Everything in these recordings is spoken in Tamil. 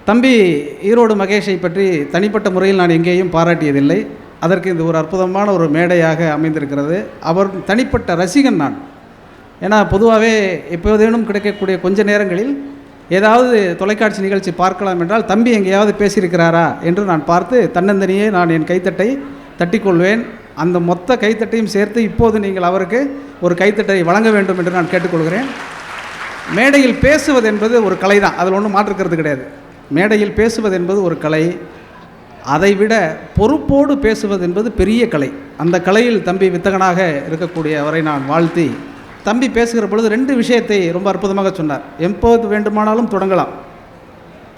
தம்பி ஈரோடு மகேஷை பற்றி தனிப்பட்ட முறையில் நான் எங்கேயும் பாராட்டியதில்லை. அதற்கு இது ஒரு அற்புதமான ஒரு மேடையாக அமைந்திருக்கிறது. அவர் தனிப்பட்ட ரசிகன் நான். ஏன்னா பொதுவாகவே எப்போதேனும் கிடைக்கக்கூடிய கொஞ்ச நேரங்களில் ஏதாவது தொலைக்காட்சி நிகழ்ச்சி பார்க்கலாம் என்றால் தம்பி எங்கேயாவது பேசியிருக்கிறாரா என்று நான் பார்த்து தன்னந்தனியே நான் என் கைத்தட்டை தட்டிக்கொள்வேன். அந்த மொத்த கைத்தட்டையும் சேர்த்து இப்போது நீங்கள் அவருக்கு ஒரு கைத்தட்டை வழங்க வேண்டும் என்று நான் கேட்டுக்கொள்கிறேன். மேடையில் பேசுவது என்பது ஒரு கலை தான், அதில் ஒன்றும் மாற்றுக்கிறது கிடையாது. மேடையில் பேசுவது என்பது ஒரு கலை. அதைவிட பொறுப்போடு பேசுவது என்பது பெரிய கலை. அந்த கலையில் தம்பி வித்தகனாக இருக்கக்கூடிய அவரை நான் வாழ்த்தி, தம்பி பேசுகிற பொழுது 2 விஷயத்தை ரொம்ப அற்புதமாக சொன்னார். எப்போது வேண்டுமானாலும் தொடங்கலாம்,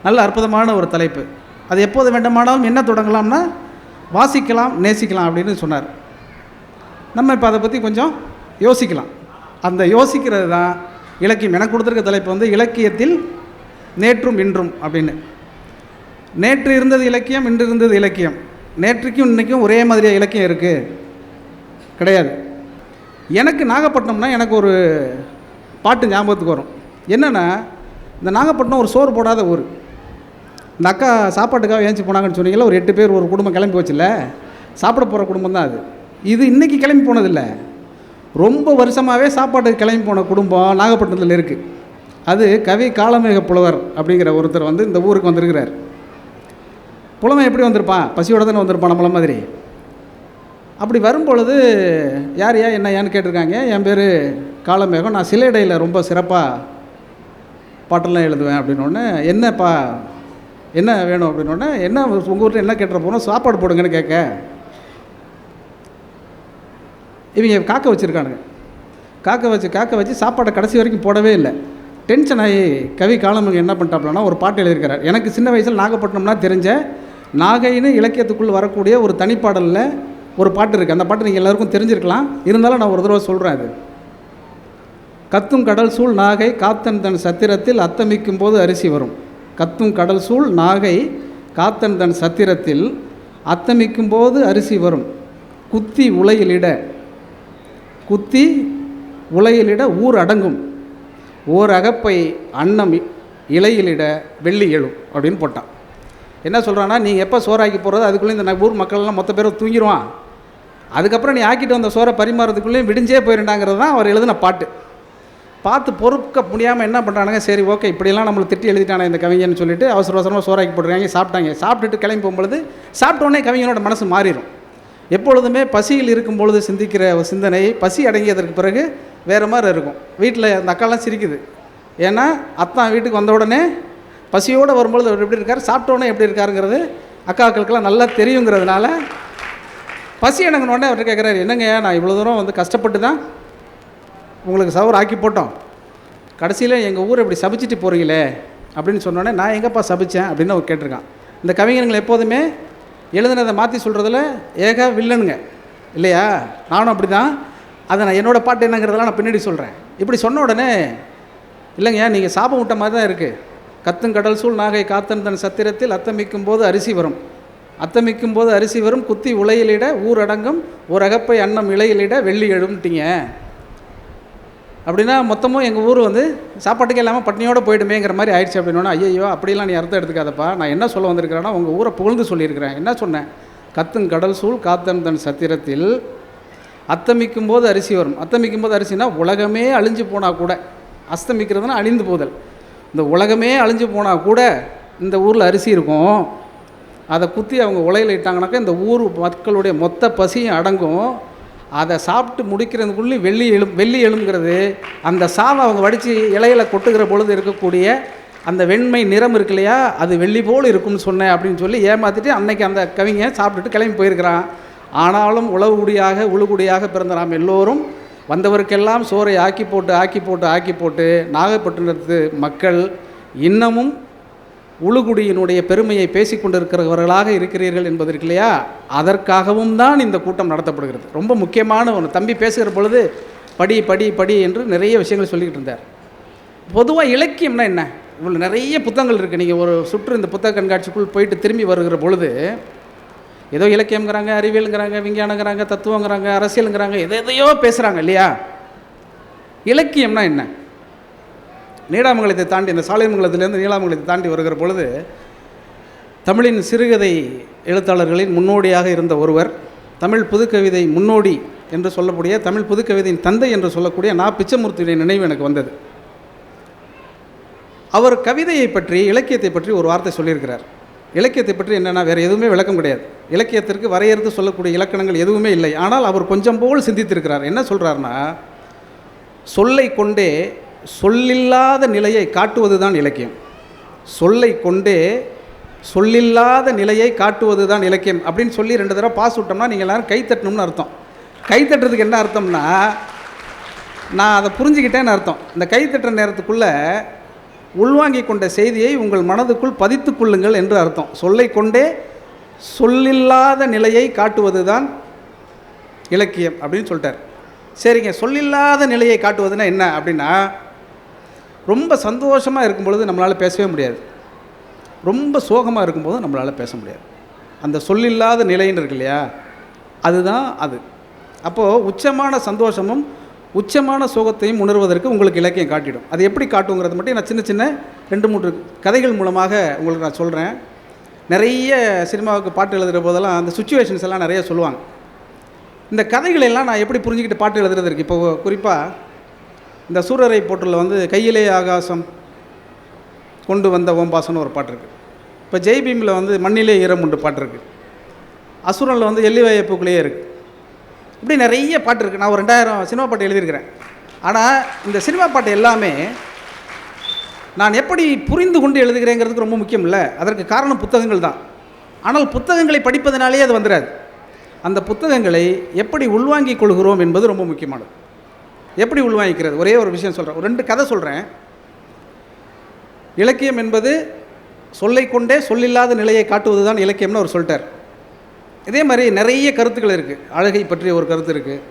நல்ல அற்புதமான ஒரு தலைப்பு. அது எப்போது வேண்டுமானாலும் என்ன தொடங்கலாம்னா வாசிக்கலாம், நேசிக்கலாம் அப்படின்னு சொன்னார். நம்ம இப்போ அதை பற்றி கொஞ்சம் யோசிக்கலாம். அந்த யோசிக்கிறது தான் இலக்கியம். எனக்கு கொடுத்துருக்க தலைப்பு வந்து இலக்கியத்தில் நேற்றும் இன்றும் அப்படின்னு. நேற்று இருந்தது இலக்கியம், இன்று இருந்தது இலக்கியம். நேற்றுக்கும் இன்றைக்கும் ஒரே மாதிரியாக இலக்கியம் இருக்குது கிடையாது. எனக்கு நாகப்பட்டினம்னா எனக்கு ஒரு பாட்டு ஞாபகத்துக்கு வரும். என்னென்னா, இந்த நாகப்பட்டினம் ஒரு சோறு போடாத ஊர். இந்த அக்கா சாப்பாட்டுக்காக ஏஞ்சி போனாங்கன்னு சொன்னீங்களா, ஒரு 8 பேர் ஒரு குடும்பம் கிளம்பி போச்சுல்ல, சாப்பிட போகிற குடும்பம் தான் அது. இது இன்றைக்கி கிளம்பி போனதில்லை, ரொம்ப வருஷமாகவே சாப்பாட்டுக்கு கிளம்பி போன குடும்பம் நாகப்பட்டினத்தில் இருக்குது. அது கவி காளமேக புலவர் அப்படிங்கிற ஒருத்தர் வந்து இந்த ஊருக்கு வந்திருக்கிறார். புலமை எப்படி வந்திருப்பான்? பசியோடு தானே வந்திருப்பான் நம்மள மாதிரி. அப்படி வரும்பொழுது யார் என்னன்னு கேட்டிருக்காங்க. என் பேர் காளமேகம், நான் சிலைடையில் ரொம்ப சிறப்பாக பாட்டெல்லாம் எழுதுவேன் அப்படின்னோடனே, என்னப்பா என்ன வேணும் அப்படின்னோடனே, என்ன உங்கள் வீட்டில் என்ன கேட்டுற போகிறோம், சாப்பாடு போடுங்கன்னு கேட்க. இவங்க காக்க வச்சுருக்கானுங்க. காக்க வச்சு சாப்பாடை கடைசி வரைக்கும் போடவே இல்லை. டென்ஷன் ஆகி கவி காளமேகம் என்ன பண்ணிட்டாப்லன்னா ஒரு பாட்டு எழுதியிருக்கிறார். எனக்கு சின்ன வயசில் நாகப்பட்டினம்னா தெரிஞ்ச நாகைன்னு இலக்கியத்துக்குள் வரக்கூடிய ஒரு தனிப்பாடலில் ஒரு பாட்டு இருக்குது. அந்த பாட்டு நீங்கள் எல்லாருக்கும் தெரிஞ்சிருக்கலாம், இருந்தாலும் நான் ஒரு தடவை சொல்கிறேன். அது கத்தும் கடல் சூழ் நாகை காத்தன் தன் சத்திரத்தில் அத்தமிக்கும் போது அரிசி வரும். கத்தும் கடல் சூழ் நாகை காத்தன் தன் சத்திரத்தில் அத்தமிக்கும் போது அரிசி வரும். குத்தி உலையிலிட ஊர் அடங்கும். ஓர் அகப்பை அன்னம் இலையிலிட வெள்ளி எழும் அப்படின்னு போட்டான். என்ன சொல்கிறான்னா, நீ எப்போ சோறாக்கி போகிறது அதுக்குள்ளே இந்த ஊர் மக்கள்லாம் மொத்த பேரும் தூங்கிடுவான். அதுக்கப்புறம் நீ ஆக்கிட்டு வந்த சோறை பரிமாறதுக்குள்ளேயும் விடிஞ்சே போயிருண்டாங்கிறது தான் அவர் எழுதின பாட்டு. பார்த்து பொறுக்க முடியாமல் என்ன பண்ணுறானுங்க, சரி ஓகே இப்படியெல்லாம் நம்மளை திட்டி எழுதிட்டானே இந்த கவிஞன்னு சொல்லிட்டு அவசர அவசரமாக சோறாக்கி போட்டுருக்காங்க. சாப்பிட்டுட்டு கிளம்பி போகும்பொழுது சாப்பிட்டோன்னே கவிஞனோட மனசு மாறிடும். எப்பொழுதுமே பசியில் இருக்கும் பொழுது சிந்திக்கிற ஒரு சிந்தனை பசி அடங்கியதற்கு பிறகு வேறு மாதிரி இருக்கும். வீட்டில் அந்த அக்காலாம் சிரிக்குது. ஏன்னா அத்தான் வீட்டுக்கு வந்த உடனே பசியோடு வரும்பொழுது அவர் எப்படி இருக்கார், சாப்பிட்டோன்னே எப்படி இருக்காருங்கிறது அக்காக்களுக்கெல்லாம் நல்லா தெரியுங்கிறதுனால பசி அடங்கினோடனே அவர்கிட்ட கேட்குறாரு, என்னங்க நான் இவ்வளோ தூரம் வந்து கஷ்டப்பட்டு தான் உங்களுக்கு சவர் ஆக்கி போட்டோம், கடைசியில் எங்கள் ஊரை இப்படி சபிச்சிட்டு போகிறீங்களே அப்படின்னு சொன்னோடனே, நான் எங்கேப்பா சபித்தேன் அப்படின்னு அவர் கேட்டிருக்கான். இந்த கவிஞர்கள் எப்போதுமே எழுதுனதை மாற்றி சொல்கிறதுல ஏக வில்லனுங்க இல்லையா? நானும் அப்படி தான். அதை நான் என்னோடய பாட்டு என்னங்கிறதெல்லாம் நான் பின்னாடி சொல்கிறேன். இப்படி சொன்ன உடனே, இல்லைங்க நீங்கள் சாபம் விட்ட மாதிரி தான் இருக்குது. கத்தும் கடல் சூழ் நாகை காத்தன் தன் சத்திரத்தில் அத்தமிக்கும் போது அரிசி வரும். குத்தி உலையிலிட ஊர் அடங்கும். ஒரு அகப்பை அன்னம் இலையிலிட வெள்ளி எழும்ட்டிங்க. அப்படின்னா மொத்தமும் எங்கள் ஊர் வந்து சாப்பாட்டுக்கே இல்லாமல் பட்னியோடு போய்டுமேங்கிற மாதிரி ஆயிடுச்சு அப்படின்னா, ஐயோ அப்படிலாம் நீ அர்த்தம் எடுத்துக்காதப்பா, நான் என்ன சொல்ல வந்திருக்கிறேன்னா உங்கள் ஊரை புகழ்ந்து சொல்லியிருக்கிறேன். என்ன சொன்னேன்? கத்தும் கடல் சூழ் காத்தன் தன் சத்திரத்தில் அத்தமிக்கும் போது அரிசி வரும். அத்தமிக்கும் போது அரிசினா உலகமே அழிஞ்சு போனால் கூட, அஸ்தமிக்கிறதுனா அழிந்து போதல், இந்த உலகமே அழிஞ்சு போனால் கூட இந்த ஊரில் அரிசி இருக்கும். அதை குத்தி அவங்க உலையில் இட்டாங்கனாக்கா இந்த ஊர் மக்களுடைய மொத்த பசியும் அடங்கும். அதை சாப்பிட்டு முடிக்கிறதுக்குள்ளே வெள்ளி எழுங்கிறது. அந்த சாவை அவங்க வடித்து இலையில கொட்டுகிற பொழுது இருக்கக்கூடிய அந்த வெண்மை நிறம் இருக்கு இல்லையா, அது வெள்ளி போல் இருக்கும்னு சொன்னேன் அப்படின்னு சொல்லி ஏமாற்றிட்டு அன்னைக்கு அந்த கவிஞ சாப்பிட்டுட்டு கிளம்பி போயிருக்கிறான். ஆனாலும் உழுகுடியாக பிறந்த நாம் எல்லோரும் வந்தவருக்கெல்லாம் சோறை ஆக்கி போட்டு நாகப்பட்டினத்து மக்கள் இன்னமும் உழுகுடியினுடைய பெருமையை பேசி கொண்டிருக்கிறவர்களாக இருக்கிறீர்கள் என்பதற்கு இல்லையா, அதற்காகவும் தான் இந்த கூட்டம் நடத்தப்படுகிறது. ரொம்ப முக்கியமான ஒன்று. தம்பி பேசுகிற பொழுது படி என்று நிறைய விஷயங்கள் சொல்லிக்கிட்டு இருந்தார். பொதுவாக இலக்கியம்னா என்ன, இவ்வளோ நிறைய புத்தகங்கள் இருக்குது. நீங்கள் ஒரு சுற்று இந்த புத்தக கண்காட்சிக்குள் போயிட்டு திரும்பி வருகிற பொழுது ஏதோ இலக்கியங்கிறாங்க, அறிவியலுங்கிறாங்க, விஞ்ஞானங்கிறாங்க, தத்துவங்கிறாங்க, அரசியலுங்கிறாங்க, எதையோ பேசுகிறாங்க இல்லையா. இலக்கியம்னா என்ன? நீடாமங்கலத்தை தாண்டி, இந்த சாலைமங்கலத்திலேருந்து நீடாமங்கலத்தை தாண்டி வருகிற பொழுது தமிழின் சிறுகதை எழுத்தாளர்களின் முன்னோடியாக இருந்த ஒருவர், தமிழ் புதுக்கவிதை முன்னோடி என்று சொல்லக்கூடிய, தமிழ் புதுக்கவிதையின் தந்தை என்று சொல்லக்கூடிய பிச்சமூர்த்தியுடைய நினைவு எனக்கு வந்தது. அவர் கவிதையை பற்றி, இலக்கியத்தை பற்றி ஒரு வார்த்தை சொல்லியிருக்கிறார். இலக்கியத்தை பற்றி என்னென்னா, வேறு எதுவுமே விளக்கம் கிடையாது. இலக்கியத்திற்கு வரையறுத்து சொல்லக்கூடிய இலக்கணங்கள் எதுவுமே இல்லை. ஆனால் அவர் கொஞ்சம் போல் சிந்தித்திருக்கிறார். என்ன சொல்கிறார்னா, சொல்லை கொண்டே சொல்லில்லாத நிலையை காட்டுவது தான் இலக்கியம். சொல்லை கொண்டே சொல்லில்லாத நிலையை காட்டுவது தான் இலக்கியம் அப்படின்னு சொல்லி 2 தடவை பாஸ் விட்டோம்னா நீங்கள் எல்லோரும் கைத்தட்டணும்னு அர்த்தம். கைத்தட்டுறதுக்கு என்ன அர்த்தம்னா, நான் அதை புரிஞ்சுக்கிட்டேன்னு அர்த்தம். இந்த கைத்தட்டுற நேரத்துக்குள்ளே உள்வாங்கி கொண்ட செய்தியை உங்கள் மனதுக்குள் பதித்து கொள்ளுங்கள் என்று அர்த்தம். சொல்லை கொண்டே சொல்லில்லாத நிலையை காட்டுவது தான் இலக்கியம் அப்படின்னு சொல்லிட்டார். சரிங்க, சொல்லில்லாத நிலையை காட்டுவதுன்னா என்ன அப்படின்னா, ரொம்ப சந்தோஷமாக இருக்கும் பொழுது நம்மளால் பேசவே முடியாது, ரொம்ப சோகமாக இருக்கும்போது நம்மளால் பேச முடியாது. அந்த சொல்லில்லாத நிலைன்னு இருக்கு இல்லையா, அதுதான் அது. அப்போது உச்சமான சந்தோஷமும் உச்சமான சோகத்தையும் உணர்வதற்கு உங்களுக்கு இலக்கியம் காட்டிடும். அது எப்படி காட்டுங்கிறது மட்டும் நான் சின்ன சின்ன 2-3 கதைகள் மூலமாக உங்களுக்கு நான் சொல்கிறேன். நிறைய சினிமாவுக்கு பாட்டு எழுதுகிற போதெல்லாம் அந்த சுச்சுவேஷன்ஸ் எல்லாம் நிறைய சொல்லுவாங்க. இந்த கதைகளெல்லாம் நான் எப்படி புரிஞ்சுக்கிட்டு பாட்டு எழுதுறது இருக்குது. இப்போ குறிப்பாக இந்த சூரரை போட்டில் வந்து கையிலே ஆகாசம் கொண்டு வந்த ஓம்பாசன்னு ஒரு பாட்டு இருக்குது. இப்போ ஜெய்பீமில் வந்து மண்ணிலே ஈரம் உண்டு பாட்டு இருக்குது. அசுரனில் வந்து எல்லிவாயப்புக்குள்ளேயே இருக்குது. இப்படி நிறைய பாட்டு இருக்குது. நான் ஒரு 2000 சினிமா பாட்டு எழுதியிருக்கிறேன். ஆனால் இந்த சினிமா பாட்டு எல்லாமே நான் எப்படி புரிந்து கொண்டு எழுதுகிறேங்கிறதுக்கு ரொம்ப முக்கியம் இல்லை. அதற்கு காரணம் புத்தகங்கள் தான். ஆனால் புத்தகங்களை படிப்பதனாலேயே அது வந்துடாது. அந்த புத்தகங்களை எப்படி உள்வாங்கிக் கொள்கிறோம் என்பது ரொம்ப முக்கியமானது. எப்படி உள்வாங்கிக்கிறது, ஒரே ஒரு விஷயம் சொல்கிறேன். ஒரு 2 கதை சொல்கிறேன். இலக்கியம் என்பது சொல்லை கொண்டே சொல்லில்லாத நிலையை காட்டுவது தான் இலக்கியம்னு அவர் சொல்லிட்டார். இதே மாதிரி நிறைய கருத்துக்கள் இருக்குது. அழகை பற்றிய ஒரு கருத்து இருக்குது.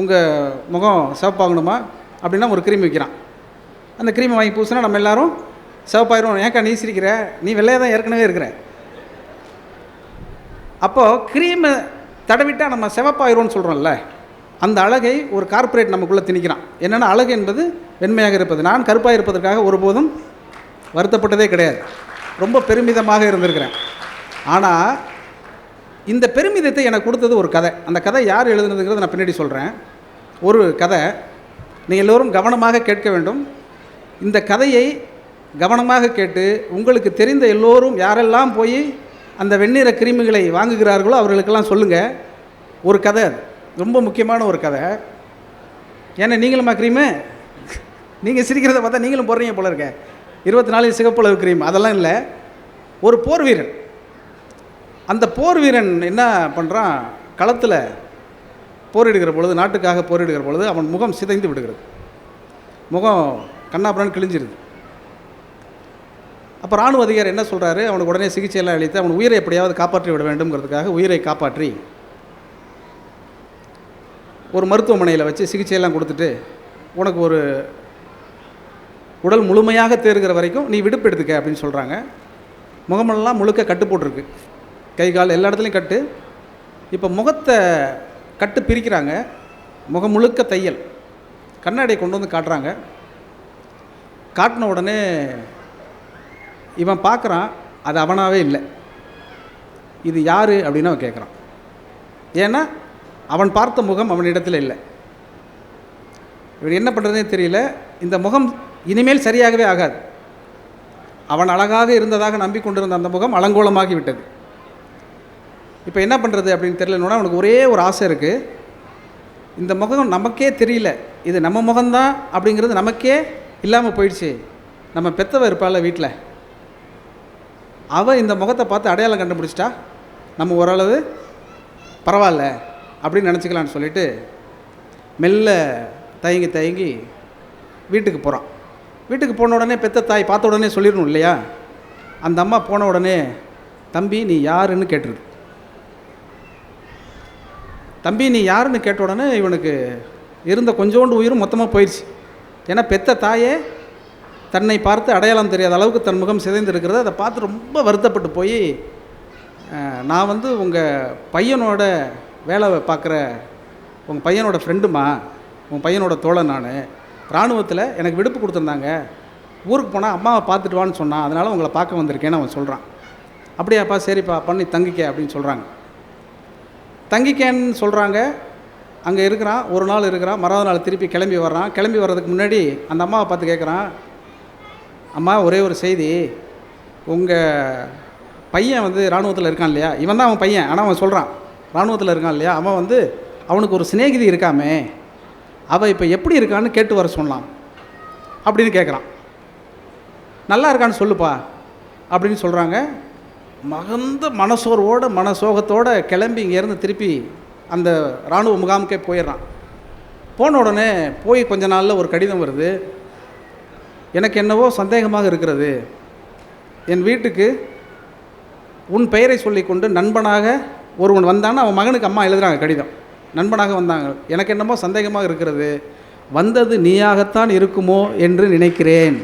உங்கள் முகம் சிவப்பாகணுமா அப்படின்னா ஒரு க்ரீம் வைக்கிறான். அந்த க்ரீமை வாங்கி பூசினா நம்ம எல்லோரும் சிவப்பாயிரும். ஏன்க்கா நீ சிரிக்கிற, நீ வெள்ளையாக தான் ஏற்கனவே இருக்கிற. அப்போது க்ரீமை தடவிட்டால் நம்ம சிவப்பாயிரோன்னு சொல்கிறோம்ல, அந்த அழகை ஒரு கார்ப்பரேட் நமக்குள்ளே திணிக்கிறான். என்னென்னா, அழகு என்பது வெண்மையாக இருப்பது. நான் கருப்பாக இருப்பதற்காக ஒருபோதும் வருத்தப்பட்டதே கிடையாது. ரொம்ப பெருமிதமாக இருந்திருக்கிறேன். ஆனால் இந்த பெருமிதத்தை எனக்கு கொடுத்தது ஒரு கதை. அந்த கதை யார் எழுதுனதுங்கிறத நான் பின்னாடி சொல்கிறேன். ஒரு கதை நீங்கள் எல்லோரும் கவனமாக கேட்க வேண்டும். இந்த கதையை கவனமாக கேட்டு உங்களுக்கு தெரிந்த எல்லோரும் யாரெல்லாம் போய் அந்த வெண்ணிற கிருமிகளை வாங்குகிறார்களோ அவர்களுக்கெல்லாம் சொல்லுங்கள். ஒரு கதை, அது ரொம்ப முக்கியமான ஒரு கதை. ஏன்னா நீங்களுமா க்ரீமு, நீங்கள் சிரிக்கிறத பார்த்தா நீங்களும் போடுறீங்க போல இருக்க. 24 சிகப்பளவு க்ரீம் அதெல்லாம் இல்லை. ஒரு போர் வீரன், அந்த போர் வீரன் என்ன பண்ணுறான், களத்தில் போரிடுகிற பொழுது, நாட்டுக்காக போரிடுகிற பொழுது அவன் முகம் சிதைந்து விடுகிறது. முகம் கண்ணாபுரான்னு கிழிஞ்சிருது. அப்போ இராணுவ அதிகாரி என்ன சொல்கிறாரு, அவனுக்கு உடனே சிகிச்சையெல்லாம் அளித்து அவன் உயிரை எப்படியாவது காப்பாற்றி விட வேண்டும்ங்கிறதுக்காக உயிரை காப்பாற்றி ஒரு மருத்துவமனையில் வச்சு சிகிச்சையெல்லாம் கொடுத்துட்டு, உனக்கு ஒரு உடல் முழுமையாக தேறுகிற வரைக்கும் நீ விடுப்பு எடுத்துக்க அப்படின்னு சொல்கிறாங்க. முகமெல்லாம் முழுக்க கட்டு போட்டிருக்கு, கை கால் எல்லா இடத்துலையும் கட்டு. இப்போ முகத்தை கட்டு பிரிக்கிறாங்க, முகம் முழுக்க தையல். கண்ணாடியை கொண்டு வந்து காட்டுறாங்க. காட்டின உடனே இவன் பார்க்குறான், அது அவனாகவே இல்லை. இது யார் அப்படின்னு அவன் கேட்குறான். ஏன்னா அவன் பார்த்த முகம் அவனிடத்தில் இல்லை. இவன் என்ன பண்ணுறதுனே தெரியல. இந்த முகம் இனிமேல் சரியாகவே ஆகாது. அவன் அழகாக இருந்ததாக நம்பிக்கொண்டிருந்த அந்த முகம் அலங்கோலமாகி விட்டது. இப்போ என்ன பண்ணுறது அப்படின்னு தெரியலன்னா அவனுக்கு ஒரே ஒரு ஆசை இருக்குது. இந்த முகம் நமக்கே தெரியல, இது நம்ம முகம்தான் அப்படிங்கிறது நமக்கே இல்லாமல் போயிடுச்சு. நம்ம பெத்தவ இருப்பாள் வீட்டில், அவள் இந்த முகத்தை பார்த்து அடையாளம் கண்டுபிடிச்சிட்டா நம்ம ஓரளவு பரவாயில்ல அப்படின்னு நினச்சிக்கலான்னு சொல்லிட்டு மெல்ல தயங்கி தயங்கி வீட்டுக்கு போகிறான். வீட்டுக்கு போன உடனே பெத்த தாய் பார்த்த உடனே சொல்லிடணும் இல்லையா. அந்த அம்மா போன உடனே தம்பி நீ யாருன்னு கேட்டுருது. தம்பி நீ யாருன்னு கேட்ட உடனே இவனுக்கு இருந்த கொஞ்சோண்டு உயிரும் மொத்தமாக போயிடுச்சு. ஏன்னா பெத்த தாயே தன்னை பார்த்து அடையாளம் தெரியாத அளவுக்கு தன் முகம் சிதைந்து இருக்கிறது. அதை பார்த்து ரொம்ப வருத்தப்பட்டு போய், நான் வந்து உங்கள் பையனோட வேலை பார்க்குற உங்கள் பையனோட ஃப்ரெண்டுமா, உங்கள் பையனோட தோழன், நான் இராணுவத்தில் எனக்கு விடுப்பு கொடுத்துருந்தாங்க, ஊருக்கு போனால் அம்மாவை பார்த்துட்டு வான்னு சொன்னான், அதனால் உங்களை பார்க்க வந்திருக்கேன்னு அவன் சொல்கிறான். அப்படியாப்பா சரிப்பா பண்ணி தங்கிக்க அப்படின்னு சொல்கிறாங்க. தங்கிக்கன்னு சொல்கிறாங்க. அங்கே இருக்கிறான், ஒரு நாள் இருக்கிறான், மறாவது நாள் திருப்பி கிளம்பி வர்றான். கிளம்பி வர்றதுக்கு முன்னாடி அந்த அம்மாவை பார்த்து கேட்குறான், அம்மா ஒரே ஒரு செய்தி, உங்கள் பையன் வந்து இராணுவத்தில் இருக்கான் இல்லையா, இவன் தான் அவன் பையன், ஆனால் அவன் சொல்கிறான் இராணுவத்தில் இருக்கான் இல்லையா, அவன் வந்து அவனுக்கு ஒரு சிநேகிதி இருக்காமே, அவள் இப்போ எப்படி இருக்கான்னு கேட்டு வர சொன்னான் அப்படின்னு கேட்குறான். நல்லா இருக்கான்னு சொல்லுப்பா அப்படின்னு சொல்கிறாங்க. மகந்த மனசோகத்தோடு கிளம்பி இங்கேருந்து திருப்பி அந்த இராணுவ முகாமுக்கே போயிடுறான். போன உடனே போய் கொஞ்ச நாளில் ஒரு கடிதம் வருது. எனக்கு என்னவோ சந்தேகமாக இருக்கிறது, என் வீட்டுக்கு உன் பெயரை சொல்லிக்கொண்டு நண்பனாக ஒருவன் வந்தான்னு அவன் மகனுக்கு அம்மா எழுதுகிறாங்க கடிதம். நண்பனாக வந்தாங்க, எனக்கு என்னமோ சந்தேகமாக இருக்கிறது, வந்தது நீயாகத்தான் இருக்குமோ என்று நினைக்கிறேன்